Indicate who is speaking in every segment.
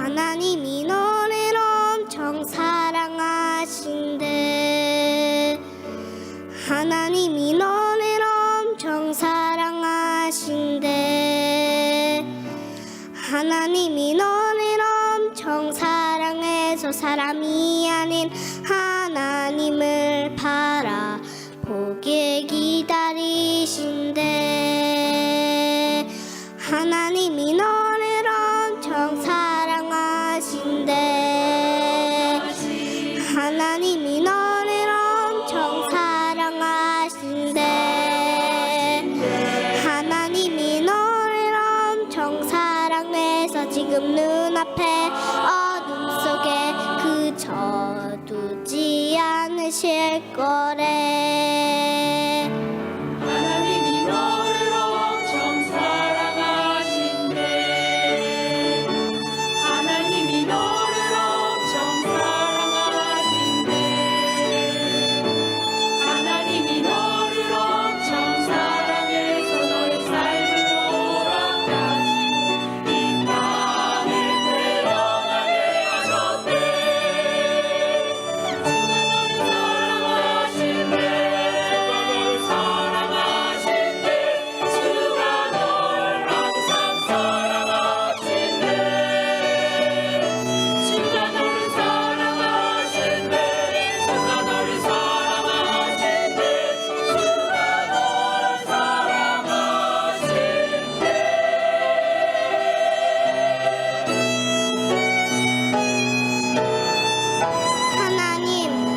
Speaker 1: 하나님이 너를 엄청 사랑하신대. 하나님이 너를 엄청 사랑하신대. 하나님이 너를 엄청 사랑해서 사람이 아닌 하나님을 바라보게 기다리신대. 하나님이 너를 엄청 사랑하신대. 하나님이 너를 엄청 사랑하신대. 하나님이 너를 엄청 사랑해서 지금 눈앞에 어둠 속에 그저 두지 않으실 거래.
Speaker 2: 하나님이 너를 엄청 사랑하신대. 하나님이 너를 엄청 사랑하신대. 하나님이 너를 엄청 사랑해서 너의 삶을 허락하시고 이 땅에 태어나게 하셨대. 주가 너를 사랑하신대. 주가 너를 사랑하신대. 주가 너를 사랑하신대. 주가 너를 사랑하신대.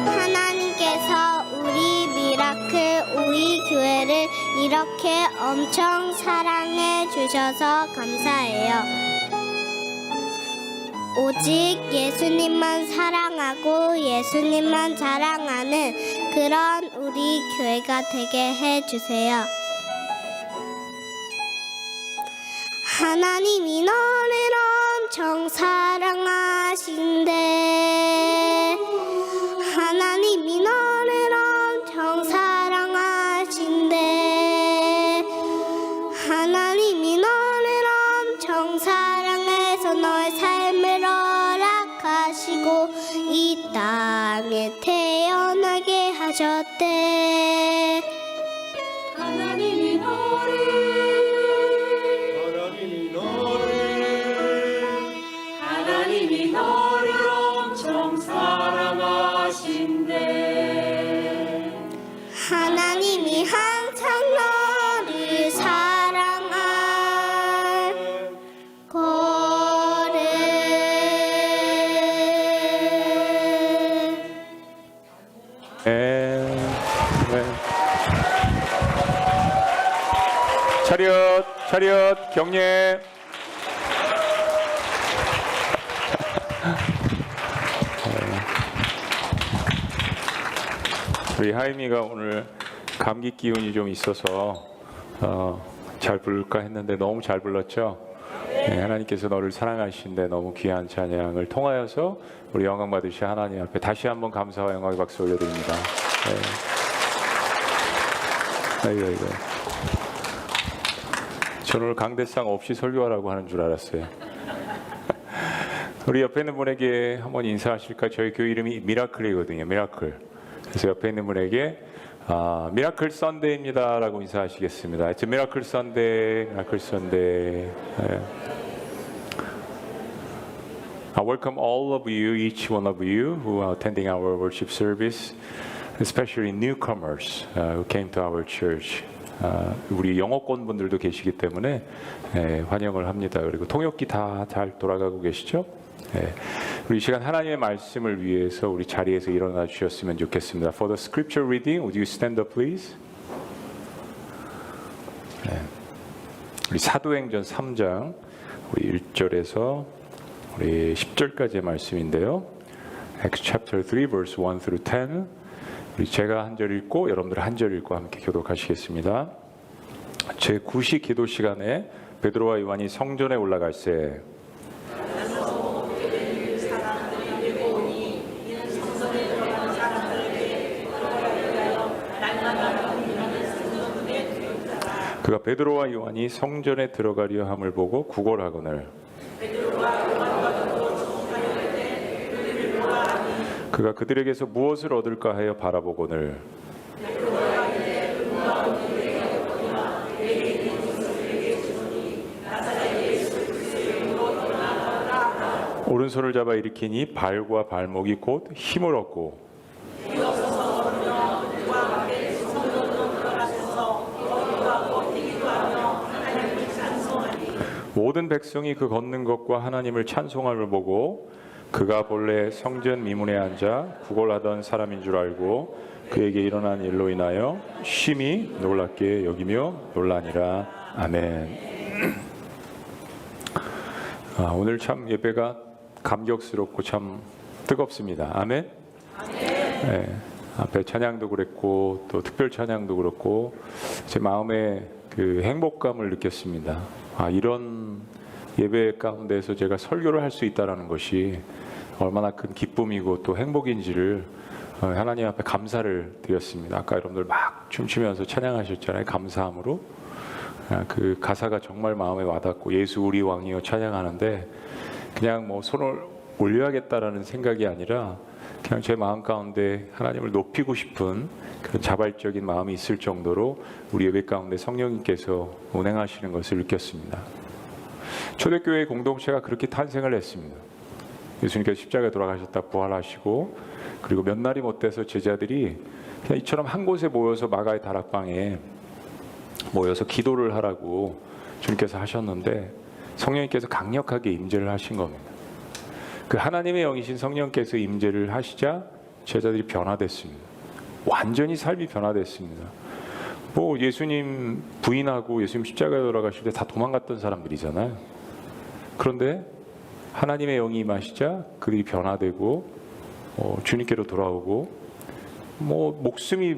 Speaker 1: 하나님께서 우리 미라클 우리 교회를 이렇게 엄청 사랑해 주셔서 감사해요. 오직 예수님만 사랑하고 예수님만 자랑하는 그런 우리 교회가 되게 해주세요. 하나님이 너를 엄청 사랑하신대. 하나님이 너를 엄청 사랑하신대. 하나님이 너를 엄청 사랑해서 너의 삶을 허락하시고 이 땅에 태어나게 하셨대.
Speaker 2: 하나님이 너를 하나님이 너를 엄청 사랑하신대.
Speaker 1: 하나님이 항상 너를 사랑할 거래.
Speaker 3: 차렷 경례. 우리 하임이가 오늘 감기 기운이 좀 있어서 잘 부를까 했는데 너무 잘 불렀죠. 네, 하나님께서 너를 사랑하신데 너무 귀한 찬양을 통하여서 우리 영광 받으신 하나님 앞에 다시 한번 감사와 영광의 박수 올려드립니다. 네. 아이고. 저는 오늘 강대상 없이 설교하라고 하는 줄 알았어요. 우리 옆에 있는 분에게 한번 인사하실까? 저희 교회 이름이 미라클이거든요. 미라클. 그래서 옆에 있는 분에게 미라클 선데이입니다 라고 인사하시겠습니다. It's a miracle Sunday, miracle Sunday. I welcome all of you, each one of you who are attending our worship service, especially newcomers who came to our church. 우리 영어권 분들도 계시기 때문에 환영을 합니다. 그리고 통역기 다 잘 돌아가고 계시죠? 우리 시간 하나님의 말씀을 위해서 우리 자리에서 일어나 주셨으면 좋겠습니다. For the scripture reading, would you stand up, please? 우리 사도행전 3장 우리 1절에서 우리 10절까지의 말씀인데요. Acts chapter 3, verse 1 through 10. 우리 제가 한 절 읽고 여러분들 한 절 읽고 함께 교독하시겠습니다. 제 9시 기도 시간에 베드로와 요한이 성전에 올라갈새 그가 베드로와 요한이 성전에 들어가려 함을 보고 구걸하거늘 그가 그들에게서 무엇을 얻을까 하여 바라보거늘 오른손을 잡아 일으키니 발과 발목이 곧 힘을 얻고 모든 백성이 그 걷는 것과 하나님을 찬송함을 보고 그가 본래 성전 미문에 앉아 구걸하던 사람인 줄 알고 그에게 일어난 일로 인하여 심히 놀랍게 여기며 놀라니라. 아멘. 오늘 참 예배가 감격스럽고 참 뜨겁습니다. 아멘. 네, 앞에 찬양도 그랬고 또 특별 찬양도 그렇고 제 마음에 그 행복감을 느꼈습니다. 이런 예배 가운데서 제가 설교를 할 수 있다는 것이 얼마나 큰 기쁨이고 또 행복인지를 하나님 앞에 감사를 드렸습니다. 아까 여러분들 막 춤추면서 찬양하셨잖아요. 감사함으로. 그 가사가 정말 마음에 와닿고 예수 우리 왕이여 찬양하는데 그냥 뭐 손을 올려야겠다라는 생각이 아니라 그냥 제 마음 가운데 하나님을 높이고 싶은 그런 자발적인 마음이 있을 정도로 우리 예배 가운데 성령님께서 운행하시는 것을 느꼈습니다. 초대교회 공동체가 그렇게 탄생을 했습니다. 예수님께서 십자가에 돌아가셨다 부활하시고 그리고 몇 날이 못 돼서 제자들이 그냥 이처럼 한 곳에 모여서 마가의 다락방에 모여서 기도를 하라고 주님께서 하셨는데 성령님께서 강력하게 임재를 하신 겁니다. 그 하나님의 영이신 성령께서 임재를 하시자 제자들이 변화됐습니다. 완전히 삶이 변화됐습니다. 뭐 예수님 부인하고 예수님 십자가에 돌아가실 때 다 도망갔던 사람들이잖아요. 그런데 하나님의 영이 임하시자 그들이 변화되고 주님께로 돌아오고 뭐 목숨이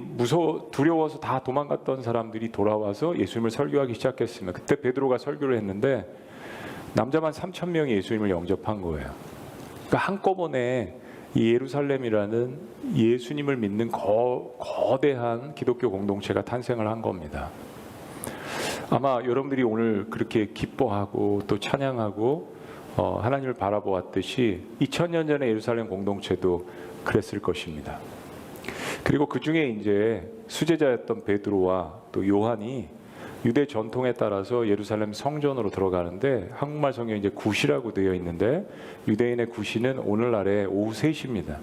Speaker 3: 두려워서 다 도망갔던 사람들이 돌아와서 예수님을 설교하기 시작했습니다. 그때 베드로가 설교를 했는데 남자만 3,000명이 예수님을 영접한 거예요. 그러니까 한꺼번에 이 예루살렘이라는 예수님을 믿는 거대한 기독교 공동체가 탄생을 한 겁니다. 아마 여러분들이 오늘 그렇게 기뻐하고 또 찬양하고 하나님을 바라보았듯이 2000년 전에 예루살렘 공동체도 그랬을 것입니다. 그리고 그 중에 이제 수제자였던 베드로와 또 요한이 유대 전통에 따라서 예루살렘 성전으로 들어가는데 한국말 성경에 이제 굿이라고 되어 있는데 유대인의 굿이는 오늘날의 오후 3시입니다.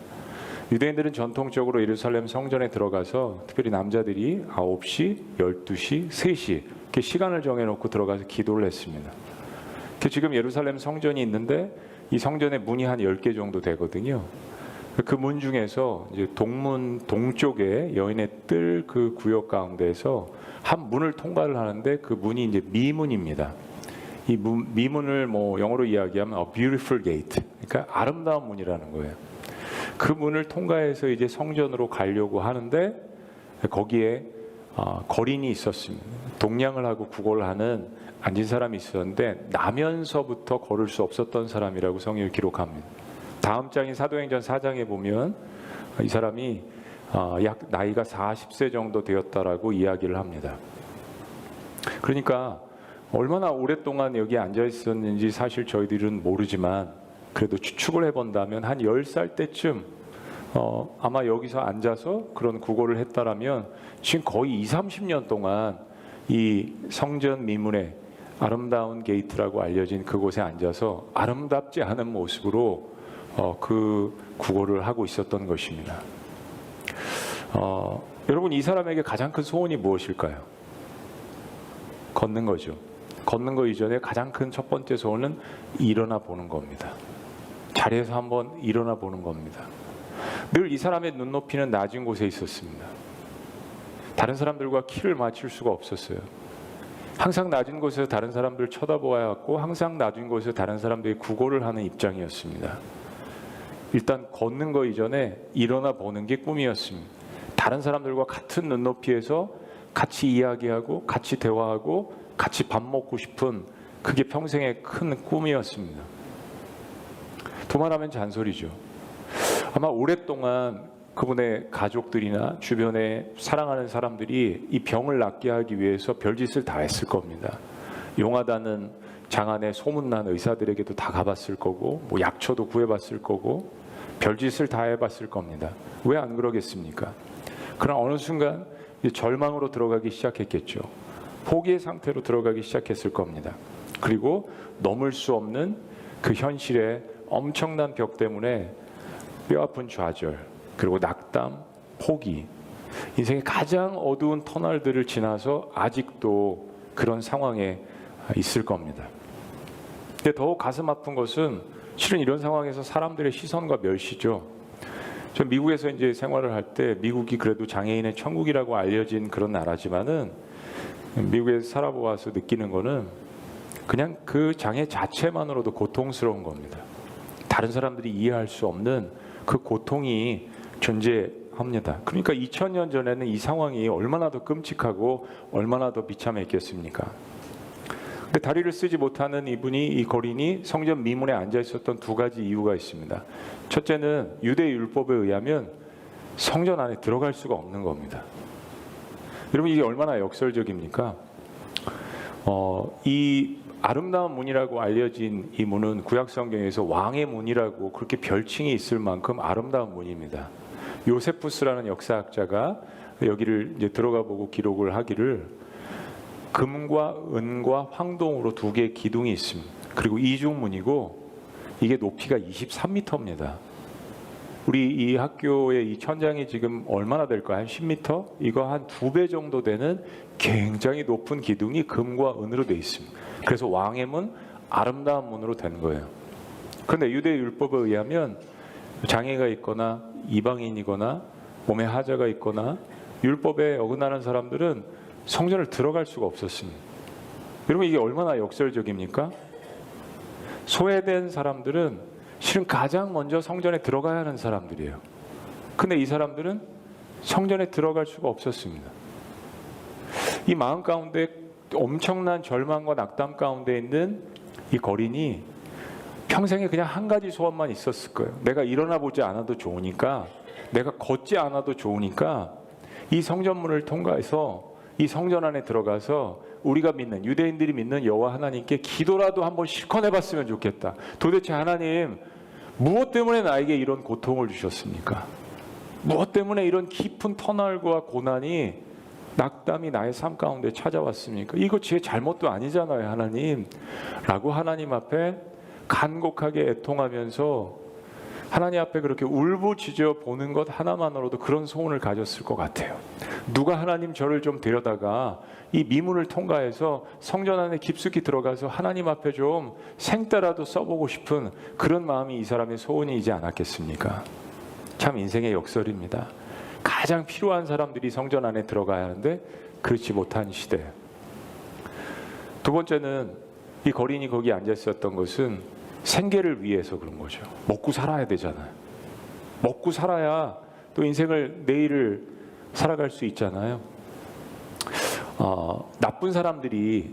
Speaker 3: 유대인들은 전통적으로 예루살렘 성전에 들어가서 특별히 남자들이 9시, 12시, 3시 이렇게 시간을 정해놓고 들어가서 기도를 했습니다. 지금 예루살렘 성전이 있는데 이 성전의 문이 한 10개 정도 되거든요. 그 문 중에서 이제 동문 동쪽에 여인의 뜰 그 구역 가운데에서 한 문을 통과를 하는데 그 문이 이제 미문입니다. 이 미문을 뭐 영어로 이야기하면 a beautiful gate, 그러니까 아름다운 문이라는 거예요. 그 문을 통과해서 이제 성전으로 가려고 하는데 거기에 거린이 있었습니다. 동냥을 하고 구걸을 하는 앉은 사람이 있었는데 나면서부터 걸을 수 없었던 사람이라고 성경을 기록합니다. 다음 장인 사도행전 4장에 보면 이 사람이 약 나이가 40세 정도 되었다라고 이야기를 합니다. 그러니까 얼마나 오랫동안 여기 앉아 있었는지 사실 저희들은 모르지만 그래도 추측을 해본다면 한 10살 때쯤 아마 여기서 앉아서 그런 구걸을 했다라면 지금 거의 20-30년 동안 이 성전 미문에 아름다운 게이트라고 알려진 그곳에 앉아서 아름답지 않은 모습으로 그 구걸을 하고 있었던 것입니다. 여러분 이 사람에게 가장 큰 소원이 무엇일까요? 걷는 거죠. 걷는 거 이전에 가장 큰 첫 번째 소원은 일어나 보는 겁니다. 자리에서 한번 일어나 보는 겁니다. 늘 이 사람의 눈높이는 낮은 곳에 있었습니다. 다른 사람들과 키를 맞출 수가 없었어요. 항상 낮은 곳에서 다른 사람들을 쳐다보아야 했고 항상 낮은 곳에서 다른 사람들이 구걸을 하는 입장이었습니다. 일단 걷는 거 이전에 일어나 보는 게 꿈이었습니다. 다른 사람들과 같은 눈높이에서 같이 이야기하고 같이 대화하고 같이 밥 먹고 싶은 그게 평생의 큰 꿈이었습니다. 두말하면 잔소리죠. 아마 오랫동안 그분의 가족들이나 주변에 사랑하는 사람들이 이 병을 낫게 하기 위해서 별짓을 다 했을 겁니다. 용하다는 장안에 소문난 의사들에게도 다 가봤을 거고 뭐 약초도 구해봤을 거고 별짓을 다 해봤을 겁니다. 왜 안 그러겠습니까? 그러나 어느 순간 절망으로 들어가기 시작했겠죠. 포기의 상태로 들어가기 시작했을 겁니다. 그리고 넘을 수 없는 그 현실의 엄청난 벽 때문에 뼈아픈 좌절, 그리고 낙담, 포기, 인생의 가장 어두운 터널들을 지나서 아직도 그런 상황에 있을 겁니다. 근데 더욱 가슴 아픈 것은 실은 이런 상황에서 사람들의 시선과 멸시죠. 저 미국에서 이제 생활을 할 때, 미국이 그래도 장애인의 천국이라고 알려진 그런 나라지만은 미국에서 살아보아서 느끼는 거는 그냥 그 장애 자체만으로도 고통스러운 겁니다. 다른 사람들이 이해할 수 없는 그 고통이 존재합니다. 그러니까 2000년 전에는 이 상황이 얼마나 더 끔찍하고 얼마나 더 비참했겠습니까? 근데 다리를 쓰지 못하는 이분이, 이 거린이 성전 미문에 앉아 있었던 두 가지 이유가 있습니다. 첫째는 유대 율법에 의하면 성전 안에 들어갈 수가 없는 겁니다. 여러분, 이게 얼마나 역설적입니까? 이 아름다운 문이라고 알려진 이 문은 구약 성경에서 왕의 문이라고 그렇게 별칭이 있을 만큼 아름다운 문입니다. 요세푸스라는 역사학자가 여기를 이제 들어가 보고 기록을 하기를, 금과 은과 황동으로 두 개의 기둥이 있습니다. 그리고 이중문이고 이게 높이가 23m입니다. 우리 이 학교의 이 천장이 지금 얼마나 될까요? 한 10m? 이거 한 2배 정도 되는 굉장히 높은 기둥이 금과 은으로 되어 있습니다. 그래서 왕의 문, 아름다운 문으로 된 거예요. 그런데 유대 율법에 의하면 장애가 있거나 이방인이거나 몸에 하자가 있거나 율법에 어긋나는 사람들은 성전을 들어갈 수가 없었습니다. 여러분, 이게 얼마나 역설적입니까? 소외된 사람들은 실은 가장 먼저 성전에 들어가야 하는 사람들이에요. 근데 이 사람들은 성전에 들어갈 수가 없었습니다. 이 마음 가운데 엄청난 절망과 낙담 가운데 있는 이 거린이 평생에 그냥 한 가지 소원만 있었을 거예요. 내가 일어나 보지 않아도 좋으니까, 내가 걷지 않아도 좋으니까 이 성전문을 통과해서 이 성전 안에 들어가서 우리가 믿는, 유대인들이 믿는 여호와 하나님께 기도라도 한번 실컷 해봤으면 좋겠다. 도대체 하나님, 무엇 때문에 나에게 이런 고통을 주셨습니까? 무엇 때문에 이런 깊은 터널과 고난이, 낙담이 나의 삶 가운데 찾아왔습니까? 이거 제 잘못도 아니잖아요, 하나님. 라고 하나님 앞에 간곡하게 애통하면서 하나님 앞에 그렇게 울부짖어 보는 것 하나만으로도 그런 소원을 가졌을 것 같아요. 누가 하나님, 저를 좀 데려다가 이 미문을 통과해서 성전 안에 깊숙이 들어가서 하나님 앞에 좀 생따라도 써보고 싶은 그런 마음이 이 사람의 소원이지 않았겠습니까? 참 인생의 역설입니다. 가장 필요한 사람들이 성전 안에 들어가야 하는데 그렇지 못한 시대. 두 번째는 이 거린이 거기 앉아 있었던 것은 생계를 위해서 그런 거죠. 먹고 살아야 되잖아요. 먹고 살아야 또 인생을, 내일을 살아갈 수 있잖아요. 나쁜 사람들이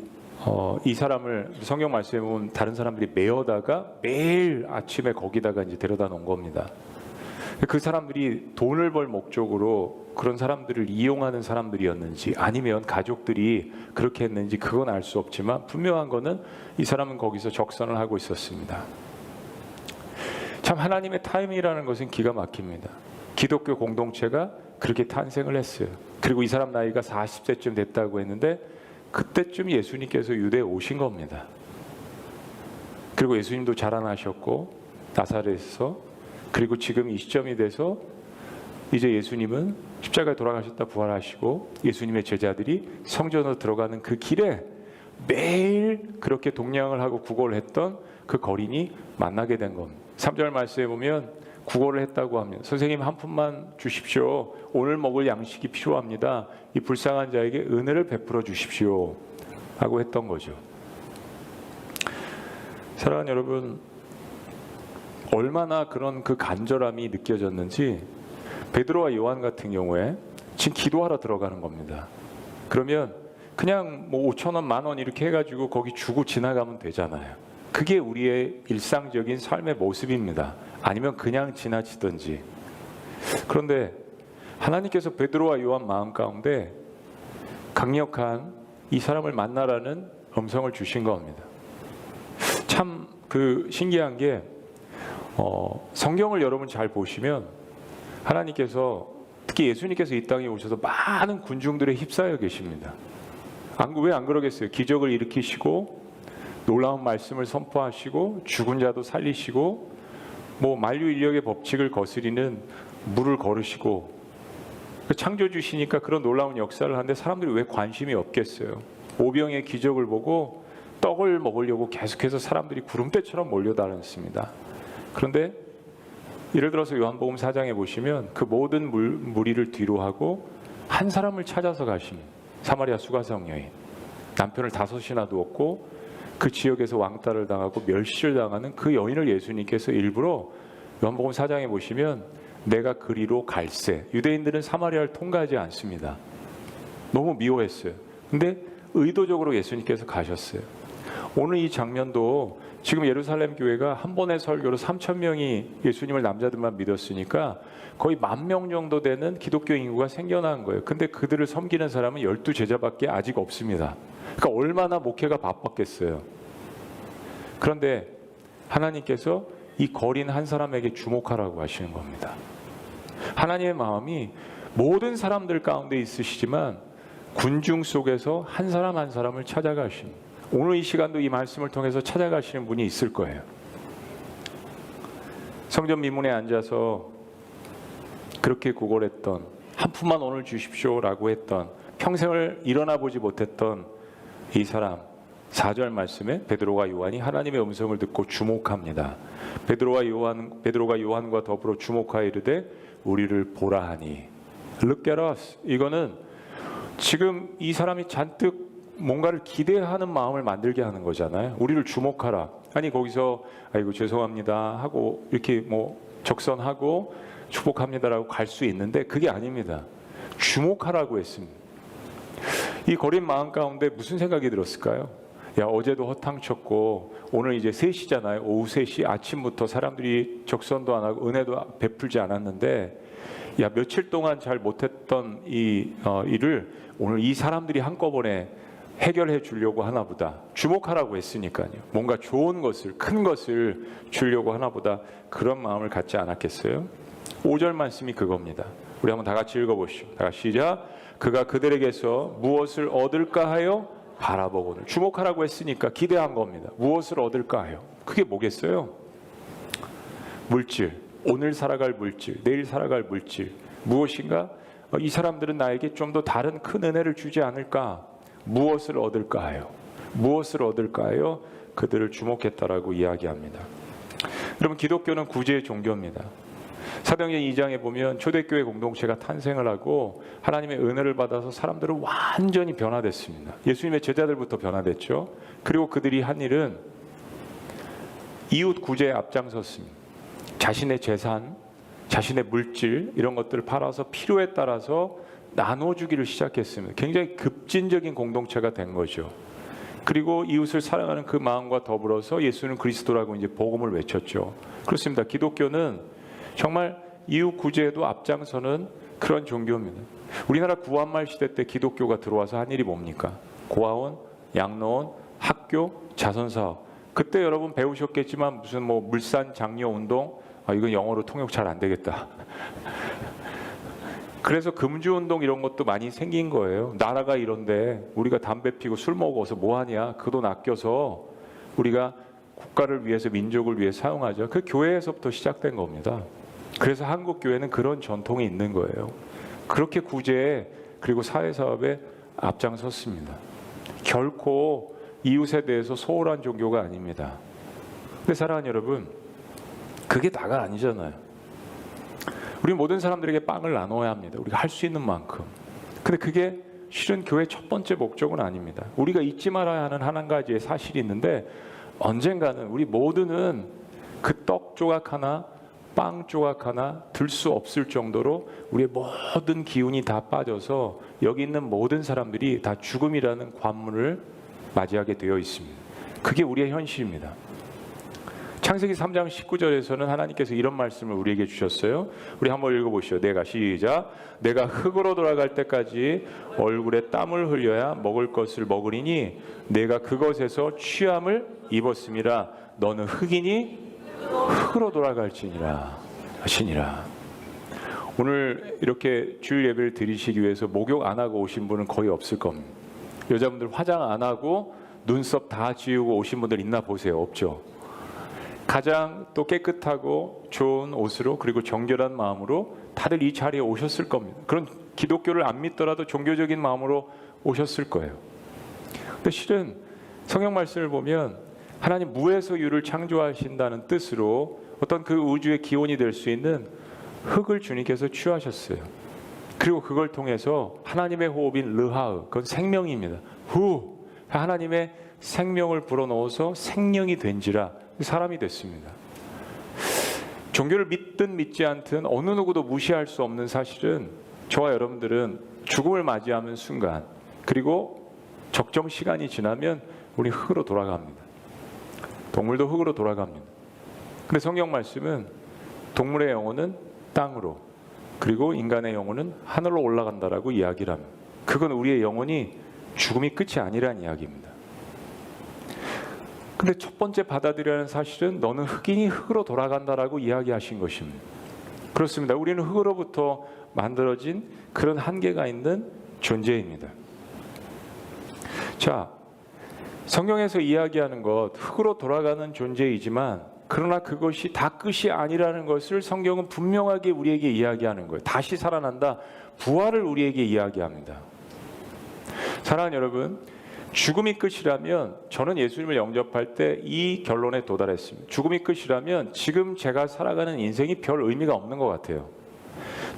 Speaker 3: 이 사람을 성경 말씀에 보면 다른 사람들이 메어다가 매일 아침에 거기다가 이제 데려다 놓은 겁니다. 그 사람들이 돈을 벌 목적으로 그런 사람들을 이용하는 사람들이었는지 아니면 가족들이 그렇게 했는지 그건 알 수 없지만 분명한 거는 이 사람은 거기서 적선을 하고 있었습니다. 참 하나님의 타임이라는 것은 기가 막힙니다. 기독교 공동체가 그렇게 탄생을 했어요. 그리고 이 사람 나이가 40세쯤 됐다고 했는데 그때쯤 예수님께서 유대에 오신 겁니다. 그리고 예수님도 자라나셨고 나사렛에서, 그리고 지금 이 시점이 돼서 이제 예수님은 십자가에 돌아가셨다 부활하시고 예수님의 제자들이 성전으로 들어가는 그 길에 매일 그렇게 동냥을 하고 구걸을 했던 그 거린이 만나게 된 겁니다. 3절 말씀에 보면 구걸을 했다고 하면, 선생님 한 푼만 주십시오. 오늘 먹을 양식이 필요합니다. 이 불쌍한 자에게 은혜를 베풀어 주십시오 하고 했던 거죠. 사랑하는 여러분, 얼마나 그런 그 간절함이 느껴졌는지 베드로와 요한 같은 경우에 지금 기도하러 들어가는 겁니다. 그러면 그냥 뭐 5,000원, 10,000원 이렇게 해가지고 거기 주고 지나가면 되잖아요. 그게 우리의 일상적인 삶의 모습입니다. 아니면 그냥 지나치든지. 그런데 하나님께서 베드로와 요한 마음 가운데 강력한 이 사람을 만나라는 음성을 주신 겁니다. 참 그 신기한 게 성경을 여러분 잘 보시면 하나님께서 특히 예수님께서 이 땅에 오셔서 많은 군중들에 휩싸여 계십니다. 왜 안 그러겠어요? 기적을 일으키시고 놀라운 말씀을 선포하시고 죽은 자도 살리시고 뭐 만유인력의 법칙을 거스리는 물을 걸으시고 창조주시니까 그런 놀라운 역사를 하는데 사람들이 왜 관심이 없겠어요? 오병의 기적을 보고 떡을 먹으려고 계속해서 사람들이 구름대처럼 몰려다녔습니다. 그런데 예를 들어서 요한복음 4장에 보시면 그 모든 무리를 뒤로 하고 한 사람을 찾아서 가신 사마리아 수가성 여인, 남편을 5이나 두었고 그 지역에서 왕따를 당하고 멸시를 당하는 그 여인을 예수님께서 일부러 요한복음 4장에 보시면 내가 그리로 갈새, 유대인들은 사마리아를 통과하지 않습니다. 너무 미워했어요. 근데 의도적으로 예수님께서 가셨어요. 오늘 이 장면도 지금 예루살렘 교회가 한 번의 설교로 3,000명이 예수님을 남자들만 믿었으니까 거의 10,000명 정도 되는 기독교 인구가 생겨난 거예요. 근데 그들을 섬기는 사람은 12제자밖에 아직 없습니다. 그러니까 얼마나 목회가 바빴겠어요. 그런데 하나님께서 이 거린 한 사람에게 주목하라고 하시는 겁니다. 하나님의 마음이 모든 사람들 가운데 있으시지만 군중 속에서 한 사람 한 사람을 찾아가십니다. 오늘 이 시간도 이 말씀을 통해서 찾아가시는 분이 있을 거예요. 성전 미문에 앉아서 그렇게 구걸했던, 한 푼만 오늘 주십시오라고 했던, 평생을 일어나 보지 못했던 이 사람, 4절 말씀에 베드로가 요한이 하나님의 음성을 듣고 주목합니다. 베드로가 요한과 더불어 주목하여 이르되 우리를 보라 하니. Look at us. 이거는 지금 이 사람이 잔뜩 뭔가를 기대하는 마음을 만들게 하는 거잖아요. 우리를 주목하라. 아니 거기서 아이고 죄송합니다 하고 이렇게 뭐 적선하고 축복합니다라고 갈 수 있는데 그게 아닙니다. 주목하라고 했습니다. 이 거린 마음 가운데 무슨 생각이 들었을까요? 야, 어제도 허탕쳤고 오늘 이제 3시잖아요. 오후 3시 아침부터 사람들이 적선도 안 하고 은혜도 베풀지 않았는데 야, 며칠 동안 잘 못했던 이 일을 오늘 이 사람들이 한꺼번에 해결해 주려고 하나 보다. 주목하라고 했으니까요. 뭔가 좋은 것을, 큰 것을 주려고 하나 보다. 그런 마음을 갖지 않았겠어요? 5절 말씀이 그겁니다. 우리 한번 다 같이 읽어보시죠. 다 같이 시작. 그가 그들에게서 무엇을 얻을까 하여 바라보고는. 주목하라고 했으니까 기대한 겁니다. 무엇을 얻을까 하여. 그게 뭐겠어요? 물질, 오늘 살아갈 물질, 내일 살아갈 물질. 무엇인가? 이 사람들은 나에게 좀 더 다른 큰 은혜를 주지 않을까? 무엇을 얻을까 하여, 무엇을 얻을까 하여 그들을 주목했다라고 이야기합니다. 여러분, 기독교는 구제의 종교입니다. 사도행전 2장에 보면 초대교회 공동체가 탄생을 하고 하나님의 은혜를 받아서 사람들은 완전히 변화됐습니다. 예수님의 제자들부터 변화됐죠. 그리고 그들이 한 일은 이웃 구제에 앞장섰습니다. 자신의 재산, 자신의 물질 이런 것들을 팔아서 필요에 따라서 나눠주기를 시작했습니다. 굉장히 급진적인 공동체가 된 거죠. 그리고 이웃을 사랑하는 그 마음과 더불어서 예수는 그리스도라고 이제 복음을 외쳤죠. 그렇습니다. 기독교는 정말 이웃 구제에도 앞장서는 그런 종교입니다. 우리나라 구한말 시대 때 기독교가 들어와서 한 일이 뭡니까? 고아원, 양로원, 학교, 자선사업. 그때 여러분 배우셨겠지만 무슨 뭐 물산 장려 운동, 이건 영어로 통역 잘 안 되겠다. 그래서 금주운동 이런 것도 많이 생긴 거예요. 나라가 이런데 우리가 담배 피고 술 먹어서 뭐하냐. 그 돈 아껴서 우리가 국가를 위해서 민족을 위해 사용하죠. 그 교회에서부터 시작된 겁니다. 그래서 한국 교회는 그런 전통이 있는 거예요. 그렇게 구제에 그리고 사회사업에 앞장섰습니다. 결코 이웃에 대해서 소홀한 종교가 아닙니다. 근데 사랑하는 여러분, 그게 다가 아니잖아요. 우리 모든 사람들에게 빵을 나눠야 합니다. 우리가 할 수 있는 만큼. 근데 그게 실은 교회의 첫 번째 목적은 아닙니다. 우리가 잊지 말아야 하는 한 가지의 사실이 있는데 언젠가는 우리 모두는 그 떡 조각 하나, 빵 조각 하나 들 수 없을 정도로 우리의 모든 기운이 다 빠져서 여기 있는 모든 사람들이 다 죽음이라는 관문을 맞이하게 되어 있습니다. 그게 우리의 현실입니다. 창세기 3장 19절에서는 하나님께서 이런 말씀을 우리에게 주셨어요. 우리 한번 읽어보시죠. 내가 시작. 내가 흙으로 돌아갈 때까지 얼굴에 땀을 흘려야 먹을 것을 먹으리니 내가 그것에서 취함을 입었음이라. 너는 흙이니 흙으로 돌아갈지니라 하시니라. 오늘 이렇게 주일 예배를 드리시기 위해서 목욕 안 하고 오신 분은 거의 없을 겁니다. 여자분들 화장 안 하고 눈썹 다 지우고 오신 분들 있나 보세요. 없죠. 가장 또 깨끗하고 좋은 옷으로 그리고 정결한 마음으로 다들 이 자리에 오셨을 겁니다. 그런 기독교를 안 믿더라도 종교적인 마음으로 오셨을 거예요. 근데 실은 성경 말씀을 보면 하나님 무에서 유를 창조하신다는 뜻으로 어떤 그 우주의 기원이 될 수 있는 흙을 주님께서 취하셨어요. 그리고 그걸 통해서 하나님의 호흡인 르하으, 그건 생명입니다. 후, 하나님의 생명을 불어넣어서 생명이 된지라 사람이 됐습니다. 종교를 믿든 믿지 않든 어느 누구도 무시할 수 없는 사실은 저와 여러분들은 죽음을 맞이하는 순간 그리고 적정 시간이 지나면 우리 흙으로 돌아갑니다. 동물도 흙으로 돌아갑니다. 근데 성경 말씀은 동물의 영혼은 땅으로 그리고 인간의 영혼은 하늘로 올라간다라고 이야기를 합니다. 그건 우리의 영혼이 죽음이 끝이 아니라는 이야기입니다. 근데 첫 번째 받아들여야 하는 사실은 너는 흙이니 흙으로 돌아간다라고 이야기하신 것입니다. 그렇습니다. 우리는 흙으로부터 만들어진 그런 한계가 있는 존재입니다. 자, 성경에서 이야기하는 것 흙으로 돌아가는 존재이지만 그러나 그것이 다 끝이 아니라는 것을 성경은 분명하게 우리에게 이야기하는 거예요. 다시 살아난다. 부활을 우리에게 이야기합니다. 사랑하는 여러분, 죽음이 끝이라면 저는 예수님을 영접할 때 이 결론에 도달했습니다. 죽음이 끝이라면 지금 제가 살아가는 인생이 별 의미가 없는 것 같아요.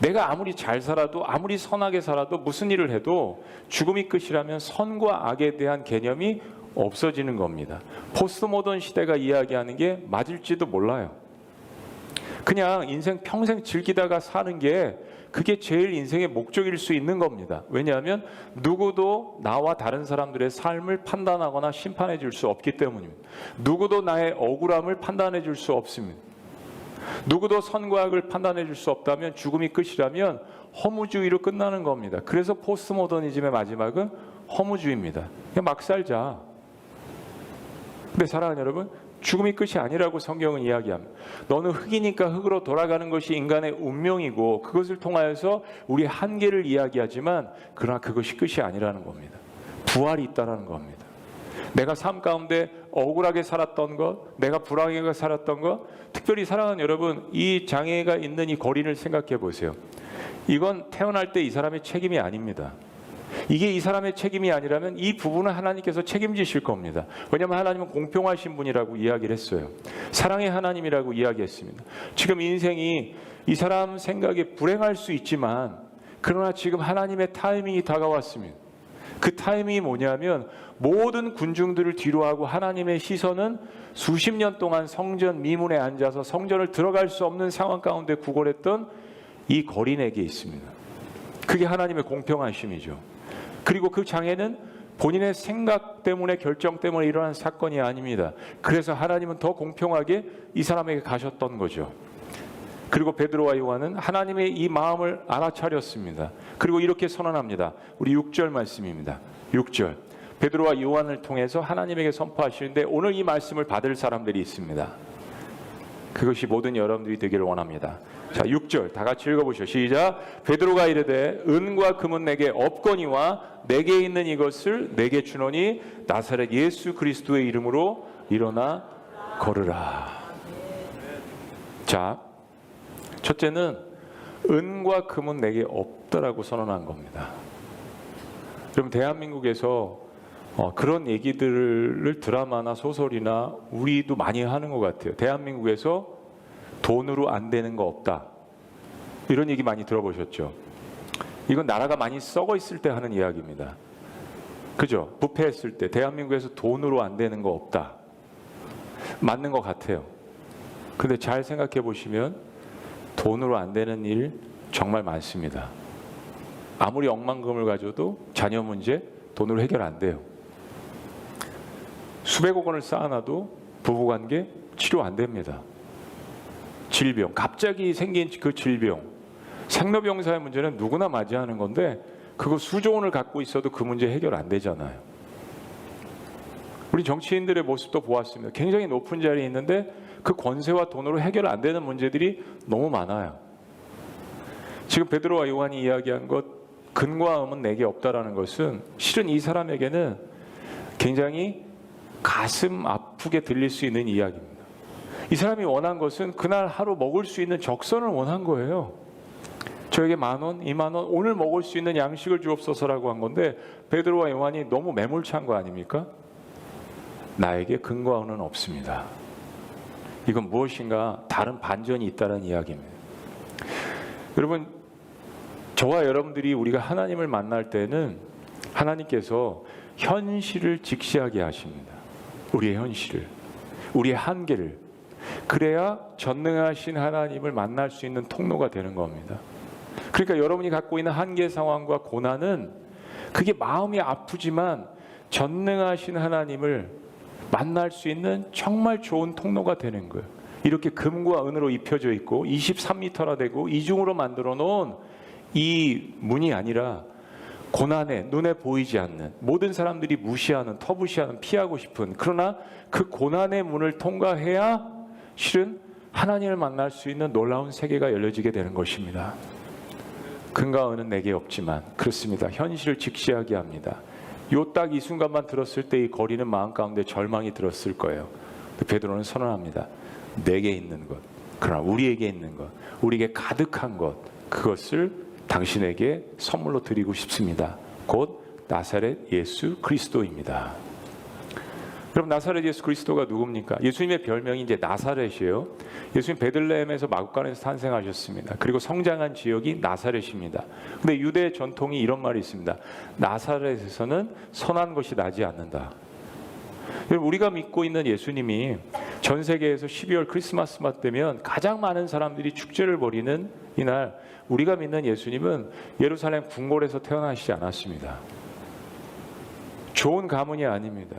Speaker 3: 내가 아무리 잘 살아도 아무리 선하게 살아도 무슨 일을 해도 죽음이 끝이라면 선과 악에 대한 개념이 없어지는 겁니다. 포스트 모던 시대가 이야기하는 게 맞을지도 몰라요. 그냥 인생 평생 즐기다가 사는 게 그게 제일 인생의 목적일 수 있는 겁니다. 왜냐하면 누구도 나와 다른 사람들의 삶을 판단하거나 심판해 줄 수 없기 때문입니다. 누구도 나의 억울함을 판단해 줄 수 없습니다. 누구도 선과 악을 판단해 줄 수 없다면 죽음이 끝이라면 허무주의로 끝나는 겁니다. 그래서 포스트 모더니즘의 마지막은 허무주의입니다. 그냥 막 살자. 근데 사랑하는 여러분, 죽음이 끝이 아니라고 성경은 이야기합니다. 너는 흙이니까 흙으로 돌아가는 것이 인간의 운명이고 그것을 통하여서 우리 한계를 이야기하지만 그러나 그것이 끝이 아니라는 겁니다. 부활이 있다는 겁니다. 내가 삶 가운데 억울하게 살았던 것, 내가 불행하게 살았던 것, 특별히 사랑하는 여러분, 이 장애가 있는 이 거린을 생각해 보세요. 이건 태어날 때 이 사람의 책임이 아닙니다. 이게 이 사람의 책임이 아니라면 이 부분은 하나님께서 책임지실 겁니다. 왜냐하면 하나님은 공평하신 분이라고 이야기를 했어요. 사랑의 하나님이라고 이야기했습니다. 지금 인생이 이 사람 생각에 불행할 수 있지만 그러나 지금 하나님의 타이밍이 다가왔습니다. 그 타이밍이 뭐냐면 모든 군중들을 뒤로하고 하나님의 시선은 수십 년 동안 성전 미문에 앉아서 성전을 들어갈 수 없는 상황 가운데 구걸했던 이 거린에게 있습니다. 그게 하나님의 공평하심이죠. 그리고 그 장애는 본인의 생각 때문에 결정 때문에 일어난 사건이 아닙니다. 그래서 하나님은 더 공평하게 이 사람에게 가셨던 거죠. 그리고 베드로와 요한은 하나님의 이 마음을 알아차렸습니다. 그리고 이렇게 선언합니다. 우리 6절 말씀입니다. 6절. 베드로와 요한을 통해서 하나님에게 선포하시는데 오늘 이 말씀을 받을 사람들이 있습니다. 그것이 모든 여러분들이 되기를 원합니다. 자, 6절 다 같이 읽어보시죠. 시작. 베드로가 이르되 은과 금은 내게 없거니와 내게 있는 이것을 내게 주노니 나사렛 예수 그리스도의 이름으로 일어나 걸으라. 자, 첫째는 은과 금은 내게 없다라고 선언한 겁니다. 여러분, 대한민국에서 그런 얘기들을 드라마나 소설이나 우리도 많이 하는 것 같아요. 대한민국에서 돈으로 안 되는 거 없다. 이런 얘기 많이 들어보셨죠? 이건 나라가 많이 썩어 있을 때 하는 이야기입니다. 그죠? 부패했을 때 대한민국에서 돈으로 안 되는 거 없다. 맞는 것 같아요. 근데 잘 생각해 보시면 돈으로 안 되는 일 정말 많습니다. 아무리 억만금을 가져도 자녀 문제 돈으로 해결 안 돼요. 수백억 원을 쌓아놔도 부부관계 치료 안 됩니다. 질병, 갑자기 생긴 그 질병, 생로병사의 문제는 누구나 맞이하는 건데 그거 수조 원을 갖고 있어도 그 문제 해결 안 되잖아요. 우리 정치인들의 모습도 보았습니다. 굉장히 높은 자리에 있는데 그 권세와 돈으로 해결 안 되는 문제들이 너무 많아요. 지금 베드로와 요한이 이야기한 것, 근과 음은 내게 없다라는 것은 실은 이 사람에게는 굉장히 가슴 아프게 들릴 수 있는 이야기입니다. 이 사람이 원한 것은 그날 하루 먹을 수 있는 적선을 원한 거예요. 저에게 10,000원, 20,000원, 오늘 먹을 수 있는 양식을 주옵소서라고 한 건데 베드로와 요한이 너무 매몰찬 거 아닙니까? 나에게 근과 은은 없습니다. 이건 무엇인가 다른 반전이 있다는 이야기입니다. 여러분, 저와 여러분들이 우리가 하나님을 만날 때는 하나님께서 현실을 직시하게 하십니다. 우리의 현실을, 우리의 한계를. 그래야 전능하신 하나님을 만날 수 있는 통로가 되는 겁니다. 그러니까 여러분이 갖고 있는 한계 상황과 고난은 그게 마음이 아프지만 전능하신 하나님을 만날 수 있는 정말 좋은 통로가 되는 거예요. 이렇게 금과 은으로 입혀져 있고 23m나 되고 이중으로 만들어 놓은 이 문이 아니라 고난에 눈에 보이지 않는, 모든 사람들이 무시하는, 터부시하는, 피하고 싶은, 그러나 그 고난의 문을 통과해야 실은 하나님을 만날 수 있는 놀라운 세계가 열려지게 되는 것입니다. 근과 은은 내게 없지만, 그렇습니다. 현실을 직시하게 합니다. 요 딱 이 순간만 들었을 때 이 거리는 마음 가운데 절망이 들었을 거예요. 베드로는 선언합니다. 내게 있는 것, 그러나 우리에게 있는 것, 우리에게 가득한 것, 그것을 당신에게 선물로 드리고 싶습니다. 곧 나사렛 예수 그리스도입니다. 여러분, 나사렛 예수 그리스도가 누굽니까? 예수님의 별명이 이제 나사렛이에요. 예수님 베들레헴에서 마구간에서 탄생하셨습니다. 그리고 성장한 지역이 나사렛입니다. 근데 유대 전통이 이런 말이 있습니다. 나사렛에서는 선한 것이 나지 않는다. 여러분, 우리가 믿고 있는 예수님이 전 세계에서 12월 크리스마스만 되면 가장 많은 사람들이 축제를 벌이는 이날, 우리가 믿는 예수님은 예루살렘 궁궐에서 태어나시지 않았습니다. 좋은 가문이 아닙니다.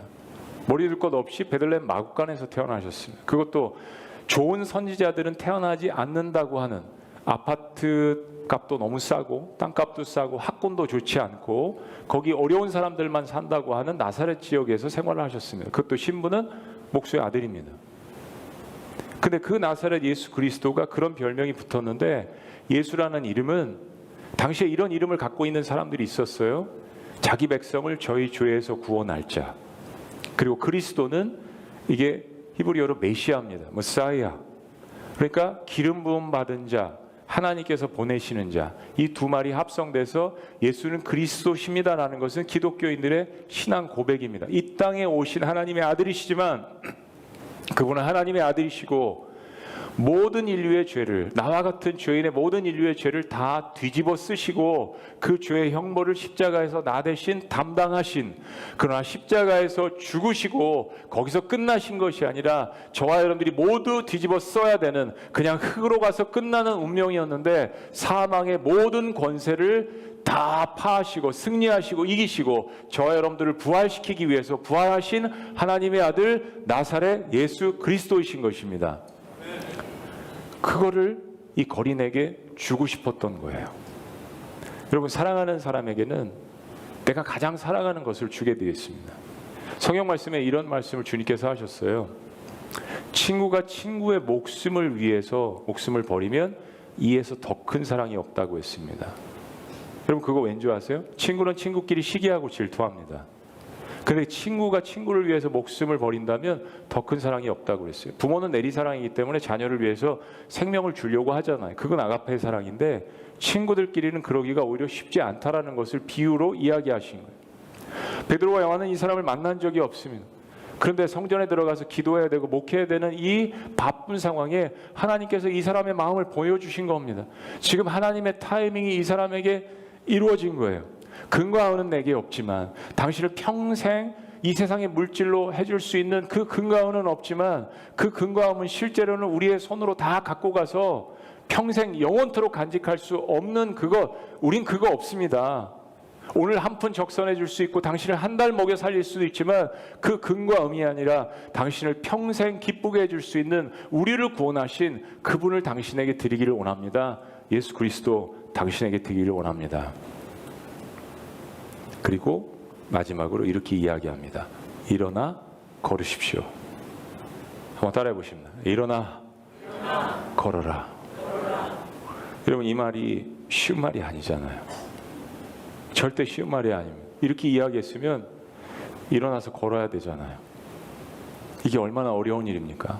Speaker 3: 머리둘 것 없이 베들레헴 마구간에서 태어나셨습니다. 그것도 좋은 선지자들은 태어나지 않는다고 하는, 아파트 값도 너무 싸고 땅값도 싸고 학군도 좋지 않고 거기 어려운 사람들만 산다고 하는 나사렛 지역에서 생활을 하셨습니다. 그것도 신부는 목수의 아들입니다. 근데 그 나사렛 예수 그리스도가 그런 별명이 붙었는데, 예수라는 이름은 당시에 이런 이름을 갖고 있는 사람들이 있었어요. 자기 백성을 저희 죄에서 구원할 자. 그리고 그리스도는 이게 히브리어로 메시아입니다. 메사이아. 그러니까 기름 부음 받은 자, 하나님께서 보내시는 자. 이 두 말이 합성돼서 예수는 그리스도십니다라는 것은 기독교인들의 신앙 고백입니다. 이 땅에 오신 하나님의 아들이시지만 그분은 하나님의 아들이시고 모든 인류의 죄를, 나와 같은 죄인의 모든 인류의 죄를 다 뒤집어 쓰시고 그 죄의 형벌을 십자가에서 나 대신 담당하신, 그러나 십자가에서 죽으시고 거기서 끝나신 것이 아니라 저와 여러분들이 모두 뒤집어 써야 되는, 그냥 흙으로 가서 끝나는 운명이었는데 사망의 모든 권세를 다 파하시고 승리하시고 이기시고 저와 여러분들을 부활시키기 위해서 부활하신 하나님의 아들 나사렛 예수 그리스도이신 것입니다. 그거를 이 거린에게 주고 싶었던 거예요. 여러분, 사랑하는 사람에게는 내가 가장 사랑하는 것을 주게 되어 있습니다. 성경 말씀에 이런 말씀을 주님께서 하셨어요. 친구가 친구의 목숨을 위해서 목숨을 버리면 이에서 더 큰 사랑이 없다고 했습니다. 여러분, 그거 왠지 아세요? 친구는 친구끼리 시기하고 질투합니다. 근데 친구가 친구를 위해서 목숨을 버린다면 더 큰 사랑이 없다고 그랬어요. 부모는 내리사랑이기 때문에 자녀를 위해서 생명을 주려고 하잖아요. 그건 아가페의 사랑인데 친구들끼리는 그러기가 오히려 쉽지 않다라는 것을 비유로 이야기하신 거예요. 베드로와 요한은 이 사람을 만난 적이 없습니다. 그런데 성전에 들어가서 기도해야 되고 목회해야 되는 이 바쁜 상황에 하나님께서 이 사람의 마음을 보여주신 겁니다. 지금 하나님의 타이밍이 이 사람에게 이루어진 거예요. 근과 은은 내게 없지만 당신을 평생 이 세상의 물질로 해줄 수 있는 그 근과 은은 없지만 그 근과 은은 실제로는 우리의 손으로 다 갖고 가서 평생 영원토록 간직할 수 없는 그것, 우린 그거 없습니다. 오늘 한 푼 적선해 줄 수 있고 당신을 한 달 먹여 살릴 수도 있지만 그 근과 음이 아니라 당신을 평생 기쁘게 해줄 수 있는 우리를 구원하신 그분을 당신에게 드리기를 원합니다. 예수 그리스도 당신에게 드리기를 원합니다. 그리고 마지막으로 이렇게 이야기합니다. 일어나 걸으십시오. 한번 따라해 보십니다. 일어나 걸어라. 여러분, 이 말이 쉬운 말이 아니잖아요. 절대 쉬운 말이 아닙니다. 이렇게 이야기했으면 일어나서 걸어야 되잖아요. 이게 얼마나 어려운 일입니까?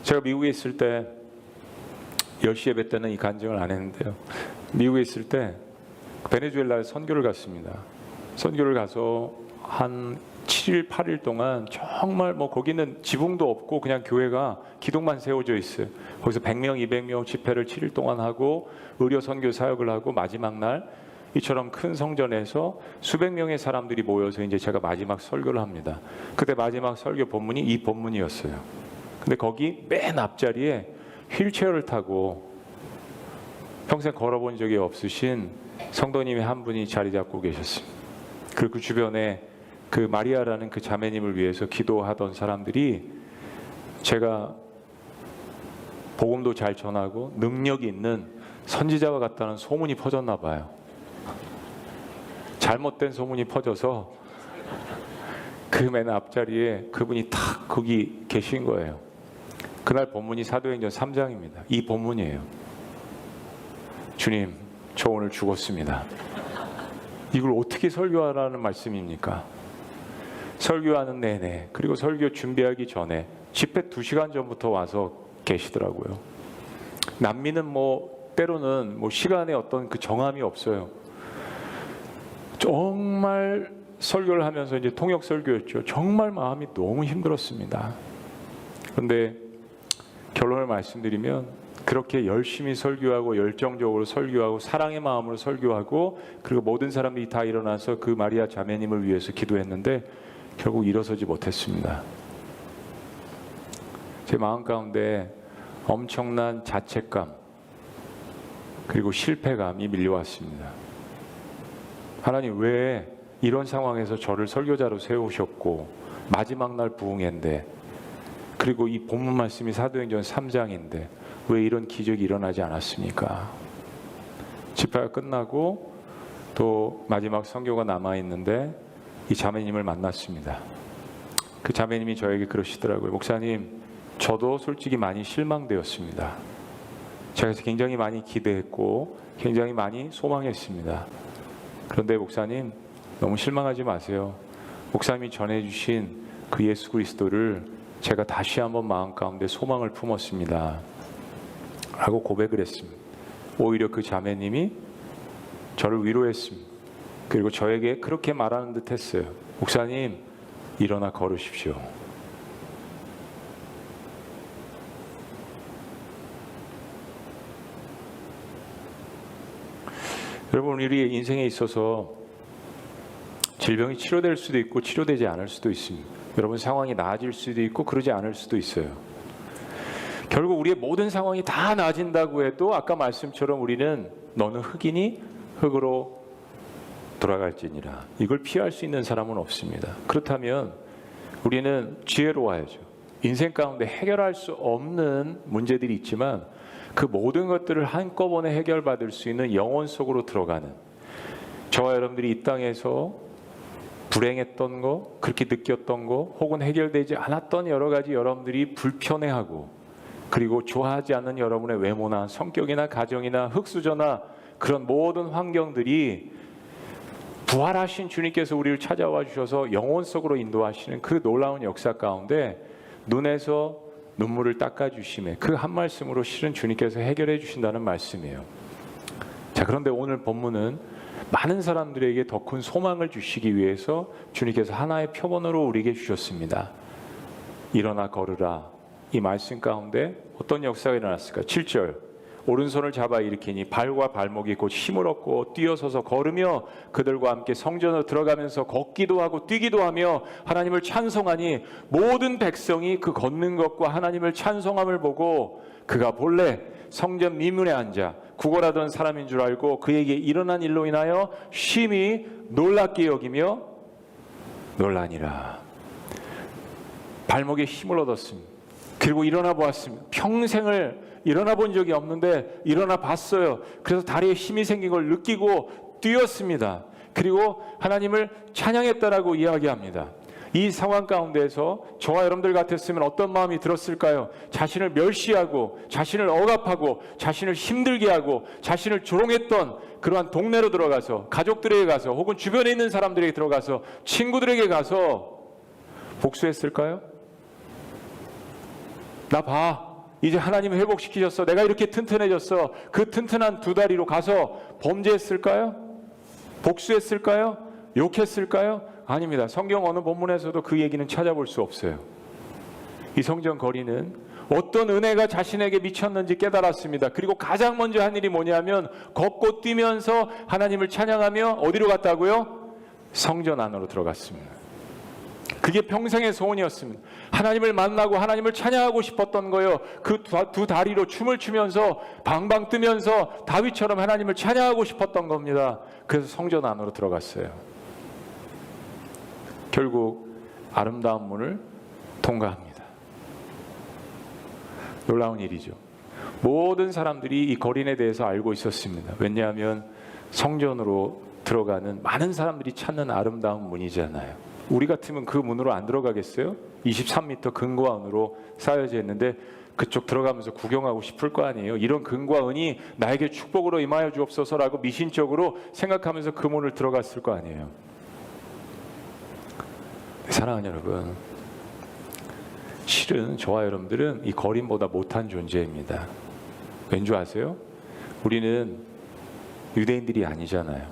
Speaker 3: 제가 미국에 있을 때 10시 예배 때는 이 간증을 안 했는데요. 미국에 있을 때 베네수엘라에 선교를 갔습니다. 선교를 가서 한 7일, 8일 동안 정말 뭐 거기는 지붕도 없고 그냥 교회가 기둥만 세워져 있어요. 거기서 100명, 200명 집회를 7일 동안 하고 의료 선교 사역을 하고 마지막 날 이처럼 큰 성전에서 수백 명의 사람들이 모여서 이제 제가 마지막 설교를 합니다. 그때 마지막 설교 본문이 이 본문이었어요. 근데 거기 맨 앞자리에 휠체어를 타고 평생 걸어본 적이 없으신 성도님이 한 분이 자리 잡고 계셨습니다. 그리고 그 주변에 그 마리아라는 그 자매님을 위해서 기도하던 사람들이 제가 복음도 잘 전하고 능력이 있는 선지자와 같다는 소문이 퍼졌나 봐요. 잘못된 소문이 퍼져서 그 맨 앞자리에 그분이 탁 거기 계신 거예요. 그날 본문이 사도행전 3장입니다. 이 본문이에요. 주님, 저 오늘 죽었습니다. 이걸 어떻게 설교하라는 말씀입니까? 설교하는 내내, 그리고 설교 준비하기 전에 집회 2시간 전부터 와서 계시더라고요. 난민은 뭐 때로는 뭐 시간에 어떤 그 정함이 없어요. 정말 설교를 하면서 이제 통역 설교였죠. 정말 마음이 너무 힘들었습니다. 그런데 결론을 말씀드리면 그렇게 열심히 설교하고 열정적으로 설교하고 사랑의 마음으로 설교하고 그리고 모든 사람들이 다 일어나서 그 마리아 자매님을 위해서 기도했는데 결국 일어서지 못했습니다. 제 마음 가운데 엄청난 자책감 그리고 실패감이 밀려왔습니다. 하나님, 왜 이런 상황에서 저를 설교자로 세우셨고 마지막 날 부흥회인데 그리고 이 본문 말씀이 사도행전 3장인데 왜 이런 기적이 일어나지 않았습니까? 집회가 끝나고 또 마지막 선교가 남아있는데 이 자매님을 만났습니다. 그 자매님이 저에게 그러시더라고요. 목사님, 저도 솔직히 많이 실망되었습니다. 제가 굉장히 많이 기대했고 굉장히 많이 소망했습니다. 그런데 목사님, 너무 실망하지 마세요. 목사님이 전해주신 그 예수 그리스도를 제가 다시 한번 마음 가운데 소망을 품었습니다. 라고 고백을 했습니다. 오히려 그 자매님이 저를 위로했습니다. 그리고 저에게 그렇게 말하는 듯 했어요. 목사님, 일어나 걸으십시오. 여러분, 우리 인생에 있어서 질병이 치료될 수도 있고 치료되지 않을 수도 있습니다. 여러분, 상황이 나아질 수도 있고 그러지 않을 수도 있어요. 결국 우리의 모든 상황이 다 나아진다고 해도 아까 말씀처럼 우리는 너는 흙이니 흙으로 돌아갈지니라. 이걸 피할 수 있는 사람은 없습니다. 그렇다면 우리는 지혜로워야죠. 인생 가운데 해결할 수 없는 문제들이 있지만 그 모든 것들을 한꺼번에 해결받을 수 있는 영혼 속으로 들어가는, 저와 여러분들이 이 땅에서 불행했던 거, 그렇게 느꼈던 거, 혹은 해결되지 않았던 여러 가지 여러분들이 불편해하고 그리고 좋아하지 않는 여러분의 외모나 성격이나 가정이나 흙수저나 그런 모든 환경들이 부활하신 주님께서 우리를 찾아와 주셔서 영혼 속으로 인도하시는 그 놀라운 역사 가운데 눈에서 눈물을 닦아주심에 그 한 말씀으로 실은 주님께서 해결해 주신다는 말씀이에요. 자, 그런데 오늘 본문은 많은 사람들에게 더 큰 소망을 주시기 위해서 주님께서 하나의 표본으로 우리에게 주셨습니다. 일어나 걸으라. 이 말씀 가운데 어떤 역사가 일어났을까? 7절, 오른손을 잡아 일으키니 발과 발목이 곧 힘을 얻고 뛰어서서 걸으며 그들과 함께 성전으로 들어가면서 걷기도 하고 뛰기도 하며 하나님을 찬송하니 모든 백성이 그 걷는 것과 하나님을 찬송함을 보고 그가 본래 성전 미문에 앉아 구걸하던 사람인 줄 알고 그에게 일어난 일로 인하여 심히 놀랍게 여기며 놀라니라. 발목에 힘을 얻었습니다. 그리고 일어나 보았습니다. 평생을 일어나 본 적이 없는데 일어나 봤어요. 그래서 다리에 힘이 생긴 걸 느끼고 뛰었습니다. 그리고 하나님을 찬양했다라고 이야기합니다. 이 상황 가운데에서 저와 여러분들 같았으면 어떤 마음이 들었을까요? 자신을 멸시하고 자신을 억압하고 자신을 힘들게 하고 자신을 조롱했던 그러한 동네로 들어가서 가족들에게 가서 혹은 주변에 있는 사람들에게 들어가서 친구들에게 가서 복수했을까요? 나 봐. 이제 하나님이 회복시키셨어. 내가 이렇게 튼튼해졌어. 그 튼튼한 두 다리로 가서 범죄했을까요? 복수했을까요? 욕했을까요? 아닙니다. 성경 어느 본문에서도 그 얘기는 찾아볼 수 없어요. 이 성전 거리는 어떤 은혜가 자신에게 미쳤는지 깨달았습니다. 그리고 가장 먼저 한 일이 뭐냐면 걷고 뛰면서 하나님을 찬양하며 어디로 갔다고요? 성전 안으로 들어갔습니다. 그게 평생의 소원이었습니다. 하나님을 만나고 하나님을 찬양하고 싶었던 거예요. 그 두 다리로 춤을 추면서 방방 뜨면서 다윗처럼 하나님을 찬양하고 싶었던 겁니다. 그래서 성전 안으로 들어갔어요. 결국 아름다운 문을 통과합니다. 놀라운 일이죠. 모든 사람들이 이 거린에 대해서 알고 있었습니다. 왜냐하면 성전으로 들어가는 많은 사람들이 찾는 아름다운 문이잖아요. 우리 같으면 그 문으로 안 들어가겠어요? 23m 금과 은으로 쌓여져 있는데 그쪽 들어가면서 구경하고 싶을 거 아니에요. 이런 금과 은이 나에게 축복으로 임하여 주옵소서라고 미신적으로 생각하면서 그 문을 들어갔을 거 아니에요. 사랑하는 여러분, 실은 저와 여러분들은 이 거린보다 못한 존재입니다. 왠 줄 아세요? 우리는 유대인들이 아니잖아요.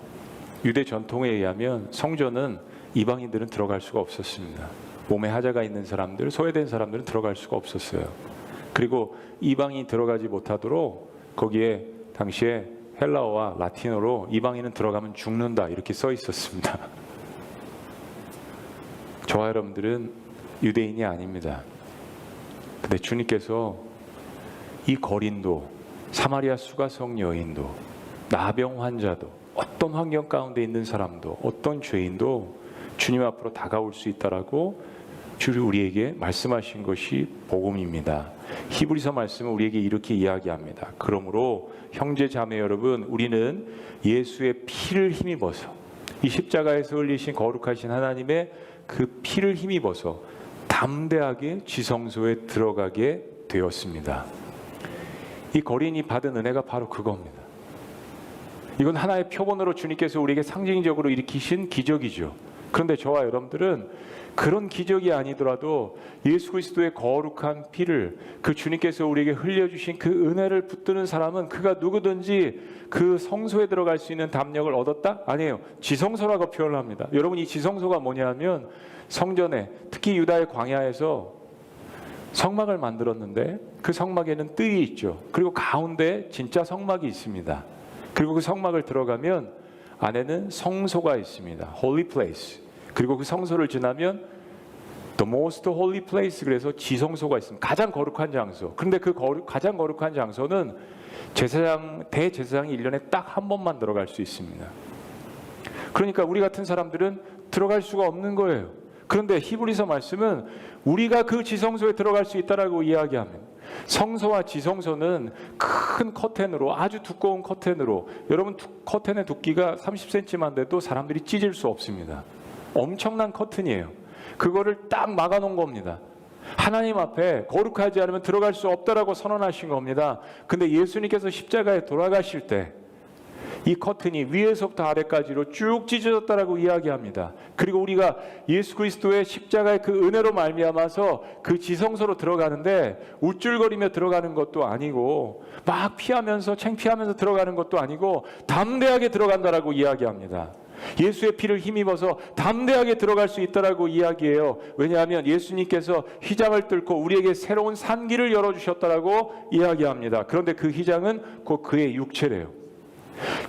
Speaker 3: 유대 전통에 의하면 성전은 이방인들은 들어갈 수가 없었습니다. 몸에 하자가 있는 사람들, 소외된 사람들은 들어갈 수가 없었어요. 그리고 이방인이 들어가지 못하도록 거기에 당시에 헬라어와 라틴어로 이방인은 들어가면 죽는다 이렇게 써 있었습니다. 저와 여러분들은 유대인이 아닙니다. 근데 주님께서 이 거린도, 사마리아 수가성 여인도, 나병 환자도, 어떤 환경 가운데 있는 사람도, 어떤 죄인도 주님 앞으로 다가올 수 있다라고 주를 우리에게 말씀하신 것이 복음입니다. 히브리서 말씀은 우리에게 이렇게 이야기합니다. 그러므로 형제 자매 여러분, 우리는 예수의 피를 힘입어서 이 십자가에서 흘리신 거룩하신 하나님의 그 피를 힘입어서 담대하게 지성소에 들어가게 되었습니다. 이 거린이 받은 은혜가 바로 그겁니다. 이건 하나의 표본으로 주님께서 우리에게 상징적으로 일으키신 기적이죠. 그런데 저와 여러분들은 그런 기적이 아니더라도 예수 그리스도의 거룩한 피를, 그 주님께서 우리에게 흘려주신 그 은혜를 붙드는 사람은 그가 누구든지 그 성소에 들어갈 수 있는 담력을 얻었다? 아니에요. 지성소라고 표현을 합니다. 여러분, 이 지성소가 뭐냐면 성전에, 특히 유다의 광야에서 성막을 만들었는데 그 성막에는 뜰이 있죠. 그리고 가운데 진짜 성막이 있습니다. 그리고 그 성막을 들어가면 안에는 성소가 있습니다. Holy place. 그리고 그 성소를 지나면 The most holy place, 그래서 지성소가 있습니다. 가장 거룩한 장소. 그런데 그 가장 거룩한 장소는 대제사장이 1년에 딱 한 번만 들어갈 수 있습니다. 그러니까 우리 같은 사람들은 들어갈 수가 없는 거예요. 그런데 히브리서 말씀은 우리가 그 지성소에 들어갈 수 있다라고 이야기합니다. 성소와 지성소는 큰 커튼으로, 아주 두꺼운 커튼으로, 여러분 커튼의 두께가 30cm만 돼도 사람들이 찢을 수 없습니다. 엄청난 커튼이에요. 그거를 딱 막아놓은 겁니다. 하나님 앞에 거룩하지 않으면 들어갈 수 없다라고 선언하신 겁니다. 근데 예수님께서 십자가에 돌아가실 때 이 커튼이 위에서부터 아래까지로 쭉 찢어졌다라고 이야기합니다. 그리고 우리가 예수 그리스도의 십자가의 그 은혜로 말미암아서 그 지성소로 들어가는데 우쭐거리며 들어가는 것도 아니고 막 피하면서 창피하면서 들어가는 것도 아니고 담대하게 들어간다라고 이야기합니다. 예수의 피를 힘입어서 담대하게 들어갈 수 있다라고 이야기해요. 왜냐하면 예수님께서 휘장을 뚫고 우리에게 새로운 산길을 열어주셨다라고 이야기합니다. 그런데 그 휘장은 곧 그의 육체래요.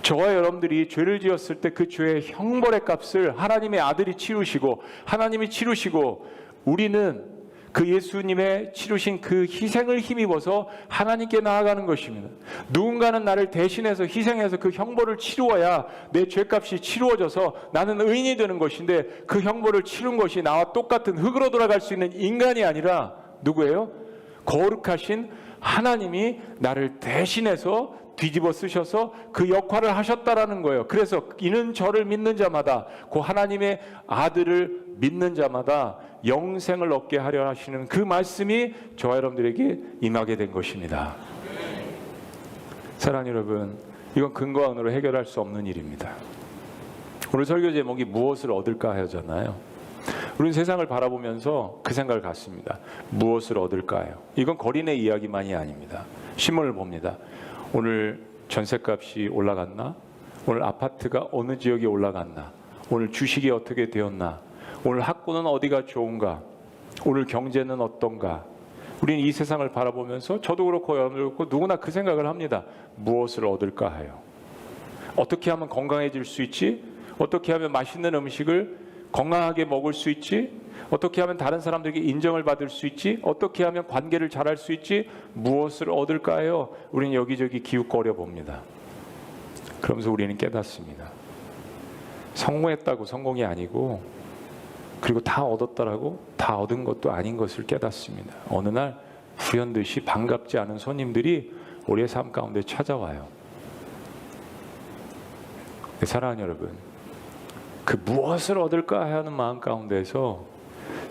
Speaker 3: 저와 여러분들이 죄를 지었을 때 그 죄의 형벌의 값을 하나님의 아들이 치르시고, 하나님이 치르시고, 우리는 그 예수님의 치르신 그 희생을 힘입어서 하나님께 나아가는 것입니다. 누군가는 나를 대신해서 희생해서 그 형벌을 치루어야 내 죄값이 치루어져서 나는 의인이 되는 것인데, 그 형벌을 치른 것이 나와 똑같은 흙으로 돌아갈 수 있는 인간이 아니라 누구예요? 거룩하신 하나님이 나를 대신해서 뒤집어 쓰셔서 그 역할을 하셨다라는 거예요. 그래서 이는 저를 믿는 자마다, 그 하나님의 아들을 믿는 자마다 영생을 얻게 하려 하시는 그 말씀이 저와 여러분들에게 임하게 된 것입니다. 사랑하는 여러분, 이건 근거와 은으로 해결할 수 없는 일입니다. 오늘 설교 제목이 무엇을 얻을까 하잖아요. 우리는 세상을 바라보면서 그 생각을 갖습니다. 무엇을 얻을까요? 이건 거린의 이야기만이 아닙니다. 신문을 봅니다. 오늘 전셋값이 올라갔나? 오늘 아파트가 어느 지역에 올라갔나? 오늘 주식이 어떻게 되었나? 오늘 학군은 어디가 좋은가? 오늘 경제는 어떤가? 우리는 이 세상을 바라보면서 저도 그렇고 여러분도 그렇고 누구나 그 생각을 합니다. 무엇을 얻을까 하여. 어떻게 하면 건강해질 수 있지? 어떻게 하면 맛있는 음식을 건강하게 먹을 수 있지? 어떻게 하면 다른 사람들에게 인정을 받을 수 있지? 어떻게 하면 관계를 잘할 수 있지? 무엇을 얻을까요? 우리는 여기저기 기웃거려 봅니다. 그러면서 우리는 깨닫습니다. 성공했다고 성공이 아니고, 그리고 다 얻었다라고 다 얻은 것도 아닌 것을 깨닫습니다. 어느 날 불현듯이 반갑지 않은 손님들이 우리의 삶 가운데 찾아와요. 사랑하는 여러분, 그 무엇을 얻을까 하는 마음 가운데서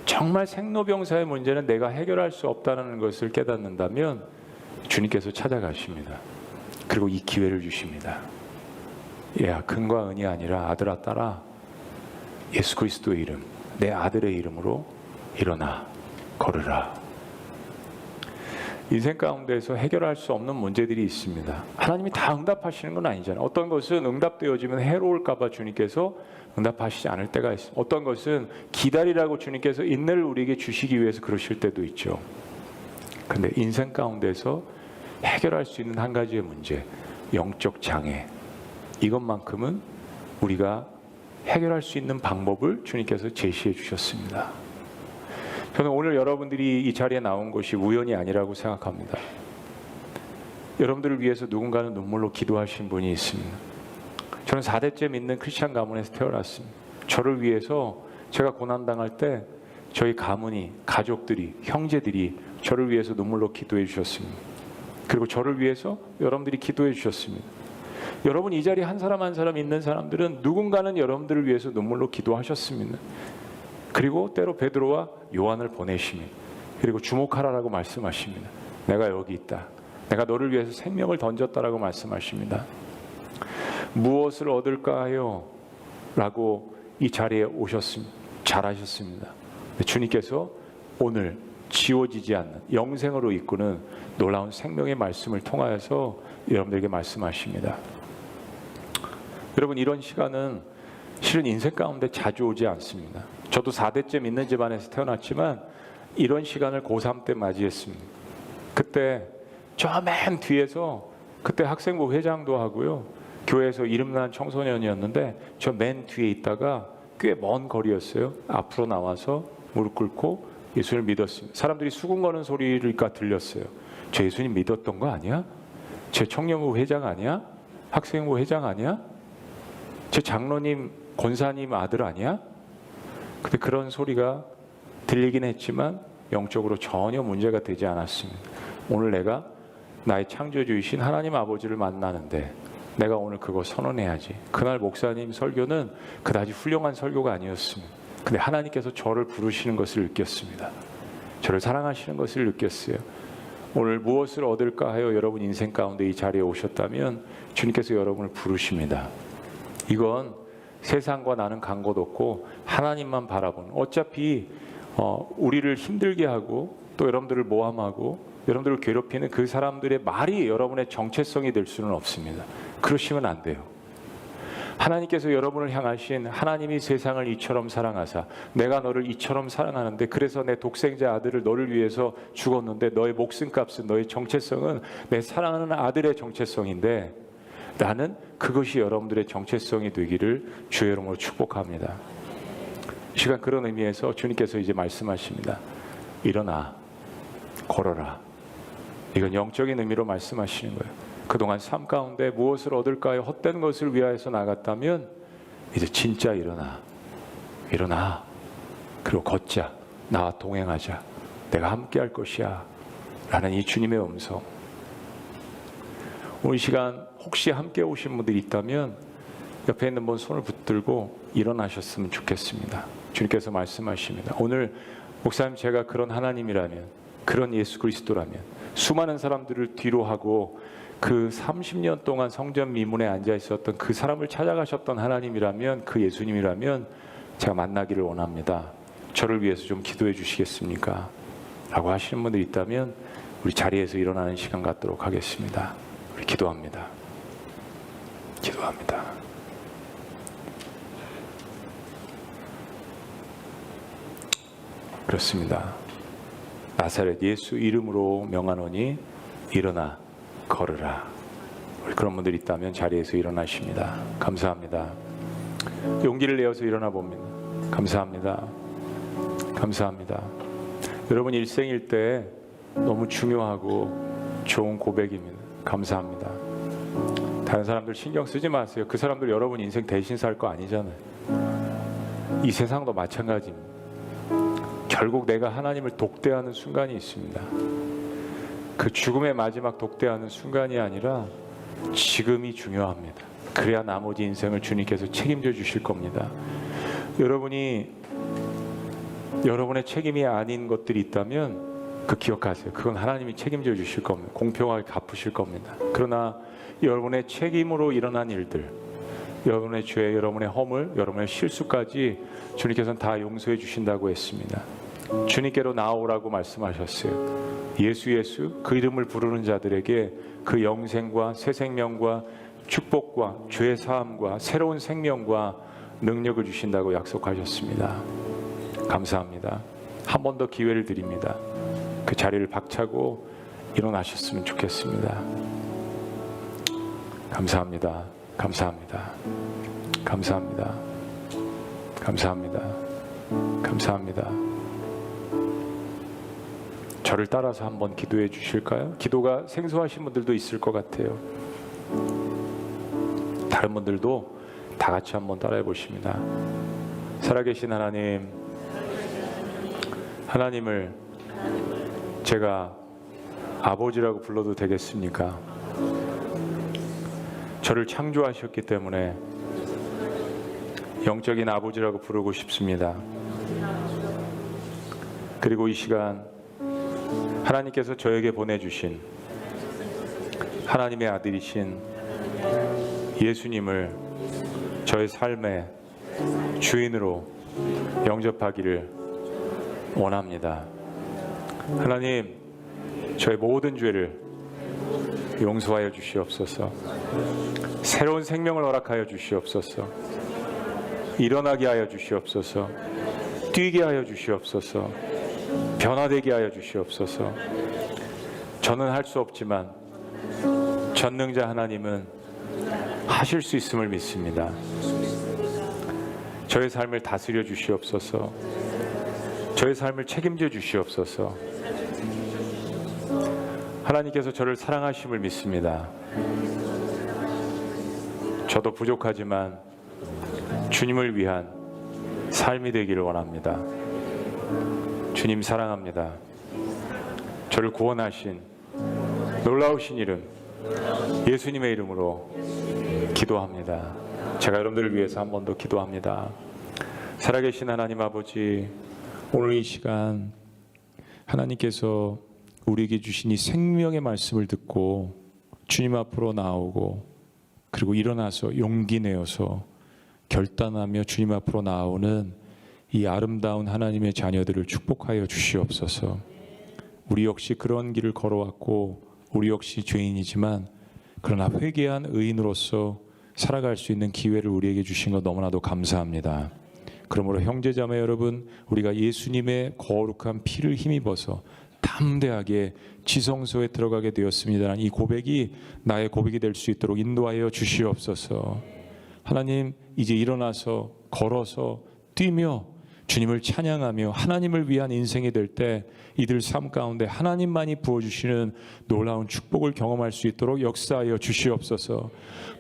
Speaker 3: 정말 생로병사의 문제는 내가 해결할 수 없다는 것을 깨닫는다면 주님께서 찾아가십니다. 그리고 이 기회를 주십니다. 야, 근과 은이 아니라 아들아 딸아, 예수 그리스도의 이름, 내 아들의 이름으로 일어나 걸으라. 인생 가운데서 해결할 수 없는 문제들이 있습니다. 하나님이 다 응답하시는 건 아니잖아요. 어떤 것은 응답되어지면 해로울까 봐 주님께서 응답하시지 않을 때가 있습니다. 어떤 것은 기다리라고 주님께서 인내를 우리에게 주시기 위해서 그러실 때도 있죠. 근데 인생 가운데서 해결할 수 있는 한 가지의 문제, 영적 장애, 이것만큼은 우리가 해결할 수 있는 방법을 주님께서 제시해 주셨습니다. 저는 오늘 여러분들이 이 자리에 나온 것이 우연이 아니라고 생각합니다. 여러분들을 위해서 누군가는 눈물로 기도하신 분이 있습니다. 저는 4대째 믿는 크리스찬 가문에서 태어났습니다. 저를 위해서 제가 고난당할 때 저희 가문이, 가족들이, 형제들이 저를 위해서 눈물로 기도해 주셨습니다. 그리고 저를 위해서 여러분들이 기도해 주셨습니다. 여러분 이 자리에 한 사람 한 사람 있는 사람들은 누군가는 여러분들을 위해서 눈물로 기도하셨습니다. 그리고 때로 베드로와 요한을 보내십니다. 그리고 주목하라라고 말씀하십니다. 내가 여기 있다. 내가 너를 위해서 생명을 던졌다라고 말씀하십니다. 무엇을 얻을까 하여 라고 이 자리에 오셨습니다. 잘하셨습니다. 주님께서 오늘 지워지지 않는 영생으로 이끄는 놀라운 생명의 말씀을 통하여서 여러분들에게 말씀하십니다. 여러분, 이런 시간은 실은 인생 가운데 자주 오지 않습니다. 저도 4대째 믿는 집안에서 태어났지만 이런 시간을 고3 때 맞이했습니다. 그때 저 맨 뒤에서, 그때 학생부 회장도 하고요, 교회에서 이름난 청소년이었는데 저 맨 뒤에 있다가 꽤 먼 거리였어요. 앞으로 나와서 무릎 꿇고 예수를 믿었습니다. 사람들이 수군거는 소리가 들렸어요. 저 예수님 믿었던 거 아니야? 제 청년부 회장 아니야? 학생부 회장 아니야? 제 장로님, 권사님 아들 아니야? 근데 그런 소리가 들리긴 했지만 영적으로 전혀 문제가 되지 않았습니다. 오늘 내가 나의 창조주이신 하나님 아버지를 만나는데 내가 오늘 그거 선언해야지. 그날 목사님 설교는 그다지 훌륭한 설교가 아니었습니다. 근데 하나님께서 저를 부르시는 것을 느꼈습니다. 저를 사랑하시는 것을 느꼈어요. 오늘 무엇을 얻을까 하여 여러분 인생 가운데 이 자리에 오셨다면 주님께서 여러분을 부르십니다. 이건 세상과 나는 간 것 없고 하나님만 바라보는, 어차피 우리를 힘들게 하고 또 여러분들을 모함하고 여러분들을 괴롭히는 그 사람들의 말이 여러분의 정체성이 될 수는 없습니다. 그러시면 안 돼요. 하나님께서 여러분을 향하신, 하나님이 세상을 이처럼 사랑하사 내가 너를 이처럼 사랑하는데 그래서 내 독생자 아들을 너를 위해서 죽었는데 너의 목숨값은, 너의 정체성은 내 사랑하는 아들의 정체성인데 나는 그것이 여러분들의 정체성이 되기를 주의 이름으로 축복합니다. 이 시간 그런 의미에서 주님께서 이제 말씀하십니다. 일어나 걸어라. 이건 영적인 의미로 말씀하시는 거예요. 그동안 삶 가운데 무엇을 얻을까요? 헛된 것을 위하여서 나갔다면 이제 진짜 일어나. 그리고 걷자. 나와 동행하자. 내가 함께 할 것이야. 라는 이 주님의 음성. 오늘 시간 혹시 함께 오신 분들이 있다면 옆에 있는 분 손을 붙들고 일어나셨으면 좋겠습니다. 주님께서 말씀하십니다. 오늘 목사님, 제가 그런 하나님이라면, 그런 예수 그리스도라면, 수많은 사람들을 뒤로 하고 그 30년 동안 성전 미문에 앉아 있었던 그 사람을 찾아가셨던 하나님이라면, 그 예수님이라면 제가 만나기를 원합니다. 저를 위해서 좀 기도해 주시겠습니까? 라고 하시는 분들이 있다면 우리 자리에서 일어나는 시간 갖도록 하겠습니다. 우리 기도합니다. 기도합니다. 그렇습니다. 나사렛 예수 이름으로 명하노니 일어나 걸으라. 우리 그런 분들이 있다면 자리에서 일어나십니다. 감사합니다. 용기를 내어서 일어나 봅니다. 감사합니다. 감사합니다. 여러분 일생일 때 너무 중요하고 좋은 고백입니다. 감사합니다. 다른 사람들 신경 쓰지 마세요. 그 사람들 여러분 인생 대신 살 거 아니잖아요. 이 세상도 마찬가지입니다. 결국 내가 하나님을 독대하는 순간이 있습니다. 그 죽음의 마지막 독대하는 순간이 아니라 지금이 중요합니다. 그래야 나머지 인생을 주님께서 책임져 주실 겁니다. 여러분이 여러분의 책임이 아닌 것들이 있다면 그 기억하세요. 그건 하나님이 책임져 주실 겁니다. 공평하게 갚으실 겁니다. 그러나 여러분의 책임으로 일어난 일들, 여러분의 죄, 여러분의 허물, 여러분의 실수까지 주님께서는 다 용서해 주신다고 했습니다. 주님께로 나오라고 말씀하셨어요. 예수 그 이름을 부르는 자들에게 그 영생과 새 생명과 축복과 죄 사함과 새로운 생명과 능력을 주신다고 약속하셨습니다. 감사합니다. 한 번 더 기회를 드립니다. 그 자리를 박차고 일어나셨으면 좋겠습니다. 감사합니다. 감사합니다. 감사합니다. 감사합니다. 감사합니다. 저를 따라서 한번 기도해 주실까요? 기도가 생소하신 분들도 있을 것 같아요. 다른 분들도 다 같이 한번 따라해 보십니다. 살아계신 하나님, 하나님을 제가 아버지라고 불러도 되겠습니까? 저를 창조하셨기 때문에 영적인 아버지라고 부르고 싶습니다. 그리고 이 시간 하나님께서 저에게 보내주신 하나님의 아들이신 예수님을 저의 삶의 주인으로 영접하기를 원합니다. 하나님, 저의 모든 죄를 용서하여 주시옵소서. 새로운 생명을 허락하여 주시옵소서. 일어나게 하여 주시옵소서. 뛰게 하여 주시옵소서. 변화되게 하여 주시옵소서. 저는 할 수 없지만 전능자 하나님은 하실 수 있음을 믿습니다. 저의 삶을 다스려 주시옵소서. 저의 삶을 책임져 주시옵소서. 하나님께서 저를 사랑하심을 믿습니다. 저도 부족하지만 주님을 위한 삶이 되기를 원합니다. 주님 사랑합니다. 저를 구원하신 놀라우신 이름 예수님의 이름으로 기도합니다. 제가 여러분들을 위해서 한 번 더 기도합니다. 살아계신 하나님 아버지, 오늘 이 시간 하나님께서 우리에게 주신 이 생명의 말씀을 듣고 주님 앞으로 나오고 그리고 일어나서 용기 내어서 결단하며 주님 앞으로 나오는 이 아름다운 하나님의 자녀들을 축복하여 주시옵소서. 우리 역시 그런 길을 걸어왔고 우리 역시 죄인이지만 그러나 회개한 의인으로서 살아갈 수 있는 기회를 우리에게 주신 것 너무나도 감사합니다. 그러므로 형제자매 여러분, 우리가 예수님의 거룩한 피를 힘입어서 담대하게 지성소에 들어가게 되었습니다라는 이 고백이 나의 고백이 될 수 있도록 인도하여 주시옵소서. 하나님, 이제 일어나서 걸어서 뛰며 주님을 찬양하며 하나님을 위한 인생이 될 때 이들 삶 가운데 하나님만이 부어주시는 놀라운 축복을 경험할 수 있도록 역사하여 주시옵소서.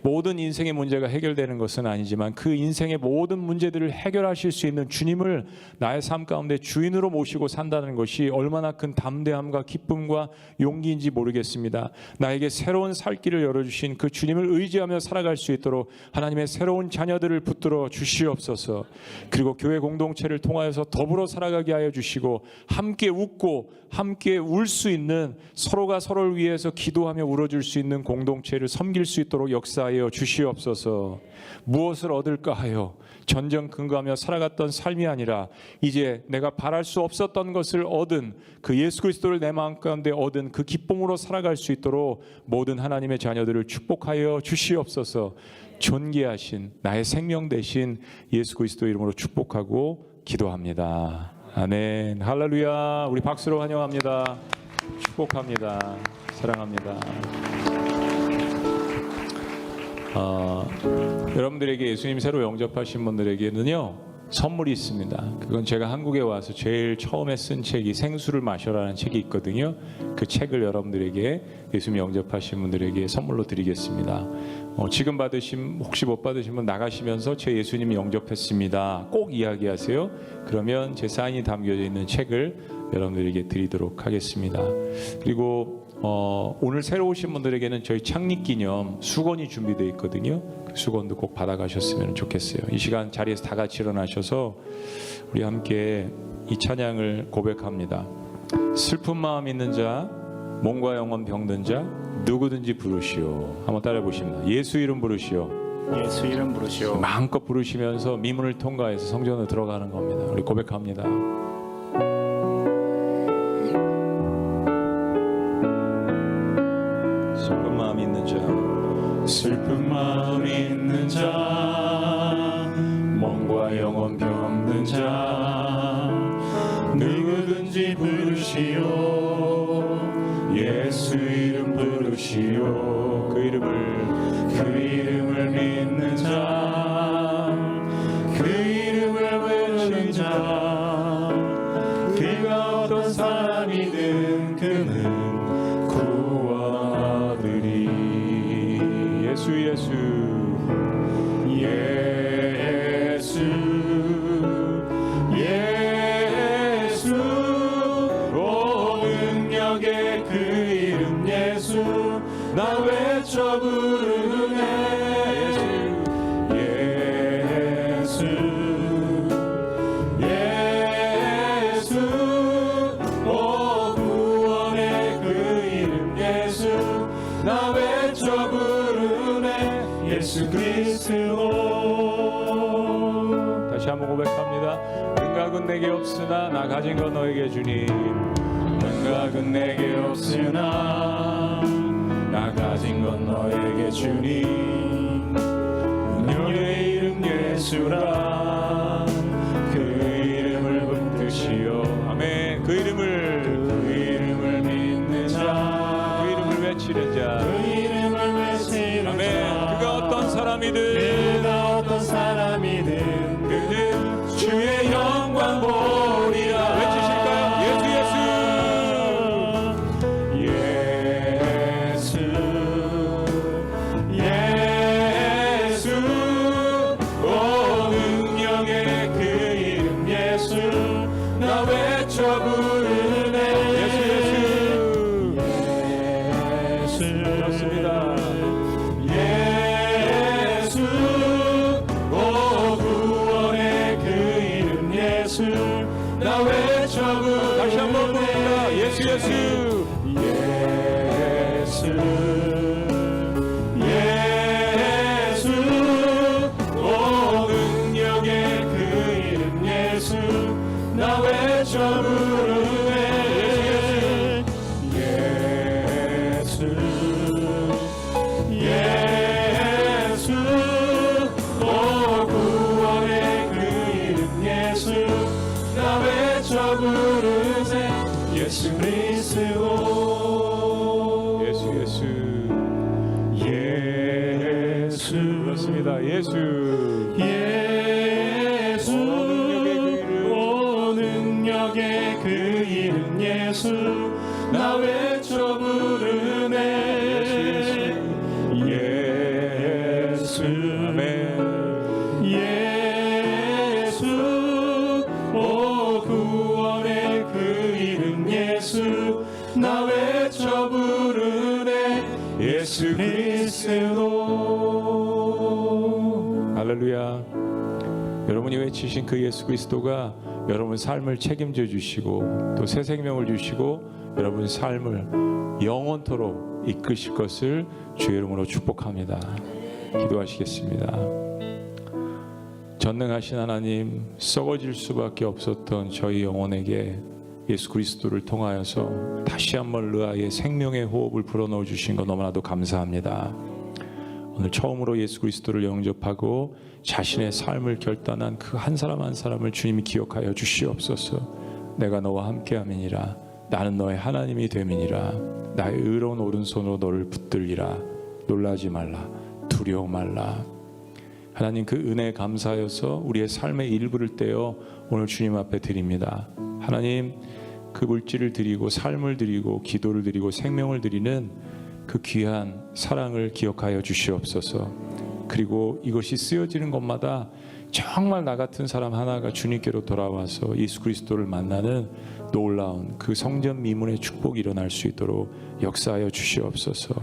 Speaker 3: 모든 인생의 문제가 해결되는 것은 아니지만 그 인생의 모든 문제들을 해결하실 수 있는 주님을 나의 삶 가운데 주인으로 모시고 산다는 것이 얼마나 큰 담대함과 기쁨과 용기인지 모르겠습니다. 나에게 새로운 살 길을 열어주신 그 주님을 의지하며 살아갈 수 있도록 하나님의 새로운 자녀들을 붙들어 주시옵소서. 그리고 교회 공동체를 통하여서 더불어 살아가게 하여 주시고 함께 웃고 함께 울 수 있는, 서로가 서로를 위해서 기도하며 울어줄 수 있는 공동체를 섬길 수 있도록 역사하여 주시옵소서. 무엇을 얻을까 하여 전전 근거하며 살아갔던 삶이 아니라 이제 내가 바랄 수 없었던 것을 얻은 그 예수 그리스도를 내 마음 가운데 얻은 그 기쁨으로 살아갈 수 있도록 모든 하나님의 자녀들을 축복하여 주시옵소서. 존귀하신 나의 생명 되신 예수 그리스도 이름으로 축복하고 기도합니다. 아멘. 할렐루야. 우리 박수로 환영합니다. 축복합니다. 사랑합니다. 여러분들에게 예수님 새로 영접하신 분들에게는요 선물이 있습니다. 그건 제가 한국에 와서 제일 처음에 쓴 책이 생수를 마셔라는 책이 있거든요. 그 책을 여러분들에게 예수님 영접하신 분들에게 선물로 드리겠습니다. 지금 받으신, 혹시 못 받으신 분 나가시면서 제 예수님 영접했습니다 꼭 이야기하세요. 그러면 제 사인이 담겨져 있는 책을 여러분들에게 드리도록 하겠습니다. 그리고 오늘 새로 오신 분들에게는 저희 창립기념 수건이 준비되어 있거든요. 그 수건도 꼭 받아가셨으면 좋겠어요. 이 시간 자리에서 다 같이 일어나셔서 우리 함께 이 찬양을 고백합니다. 슬픈 마음 있는 자, 몸과 영혼 병든 자 누구든지 부르시오. 한번 따라해 보십니다. 예수 이름 부르시오.
Speaker 4: 예수 이름 부르시오.
Speaker 3: 마음껏 부르시면서 미문을 통과해서 성전으로 들어가는 겁니다. 우리 고백합니다. 슬픈 마음 있는 자,
Speaker 4: 슬픈 마음 있는 자, 몸과 영혼 병든 자 누구든지 부르시오. 예수 이름 부르시오.
Speaker 3: 그 이름을
Speaker 4: 믿는 자, 그 이름을 외치는 자, 그가 어떤 사람이든 그는 구원하리니.
Speaker 3: 예수 예수
Speaker 4: 예수 예수 오 능력의 그 이름 예수 나 외쳐 부르네. 예수 예수 오 구원의 그 이름 예수 나 외쳐 부르네. 예수 그리스도.
Speaker 3: 다시 한번 고백합니다. 능각은 내게 없으나 나 가진 건 너에게 주니.
Speaker 4: 능각은 내게 없으나 나 가진 건 너에게 주니. 능력의 이름 예수라 그 이름을 붙드시오.
Speaker 3: 아멘. 그 이름을
Speaker 4: 믿는 자,
Speaker 3: 그 이름을 외치는 자,
Speaker 4: 그 이름을 외치는
Speaker 3: 아멘.
Speaker 4: 자,
Speaker 3: 그가 어떤 사람이든
Speaker 4: 그가 어떤 사람이든
Speaker 3: 그는
Speaker 4: 주의 영광 보리라.
Speaker 3: 외치실까요? 예수
Speaker 4: 예수 오 능력의 그 이름 예수 나 외쳐 부르네. 예수
Speaker 3: 그렇습니다.
Speaker 4: 예수 오 구원의 그 이름 예수 나 외쳐 부르네.
Speaker 3: 다시 한번 부릅니다. 예수 예수
Speaker 4: 예수 오 능력의 그 이름 예수 나 외쳐 부르네. 예수 예수 오 구원의 그 이름 예수 나 외쳐 부르네. 예수 그리스도.
Speaker 3: 예수 예수
Speaker 4: 예수
Speaker 3: 그렇습니다. 예수
Speaker 4: 예수
Speaker 3: 능력의 그 이름
Speaker 4: 오 예수 그리스도.
Speaker 3: 할렐루야. 여러분이 외치신 그 예수 그리스도가 여러분 삶을 책임져 주시고 또 새 생명을 주시고 여러분 삶을 영원토록 이끄실 것을 주의 이름으로 축복합니다. 기도하시겠습니다. 전능하신 하나님, 썩어질 수밖에 없었던 저희 영혼에게 예수 그리스도를 통하여서 다시 한번 르아의 생명의 호흡을 불어넣어 주신 것 너무나도 감사합니다. 오늘 처음으로 예수 그리스도를 영접하고 자신의 삶을 결단한 그 한 사람 한 사람을 주님이 기억하여 주시옵소서. 내가 너와 함께함이니라. 나는 너의 하나님이 됨이니라. 나의 의로운 오른손으로 너를 붙들리라. 놀라지 말라. 두려워 말라. 하나님, 그 은혜에 감사하여서 우리의 삶의 일부를 떼어 오늘 주님 앞에 드립니다. 하나님, 그 물질을 드리고 삶을 드리고 기도를 드리고 생명을 드리는 그 귀한 사랑을 기억하여 주시옵소서. 그리고 이것이 쓰여지는 것마다 정말 나 같은 사람 하나가 주님께로 돌아와서 예수 그리스도를 만나는 놀라운 그 성전 미문의 축복이 일어날 수 있도록 역사하여 주시옵소서.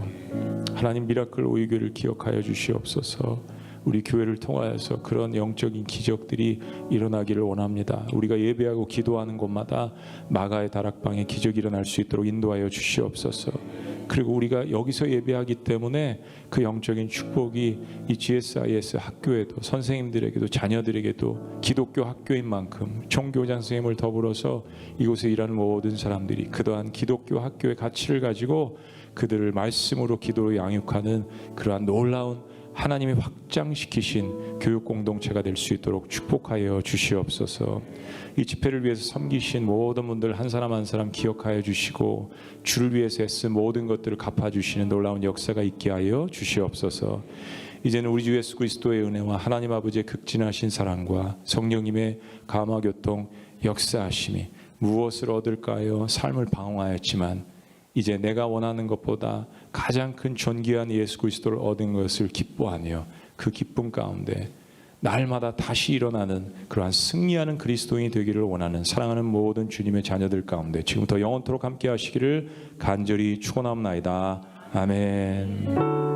Speaker 3: 하나님, 미라클 오이교를 기억하여 주시옵소서. 우리 교회를 통하여서 그런 영적인 기적들이 일어나기를 원합니다. 우리가 예배하고 기도하는 곳마다 마가의 다락방에 기적이 일어날 수 있도록 인도하여 주시옵소서. 그리고 우리가 여기서 예배하기 때문에 그 영적인 축복이 이 GSIS 학교에도 선생님들에게도 자녀들에게도 기독교 학교인 만큼 총교장 선생님을 더불어서 이곳에 일하는 모든 사람들이 그러한 기독교 학교의 가치를 가지고 그들을 말씀으로 기도로 양육하는 그러한 놀라운 하나님이 확장시키신 교육 공동체가 될 수 있도록 축복하여 주시옵소서. 이 집회를 위해서 섬기신 모든 분들 한 사람 한 사람 기억하여 주시고 주를 위해서 애쓴 모든 것들을 갚아주시는 놀라운 역사가 있게 하여 주시옵소서. 이제는 우리 주 예수 그리스도의 은혜와 하나님 아버지의 극진하신 사랑과 성령님의 감화교통 역사하심이 무엇을 얻을까요? 삶을 방황하였지만 이제 내가 원하는 것보다 가장 큰 존귀한 예수 그리스도를 얻은 것을 기뻐하며 그 기쁨 가운데 날마다 다시 일어나는 그러한 승리하는 그리스도인이 되기를 원하는 사랑하는 모든 주님의 자녀들 가운데 지금부터 영원토록 함께 하시기를 간절히 축원합니다. 아멘.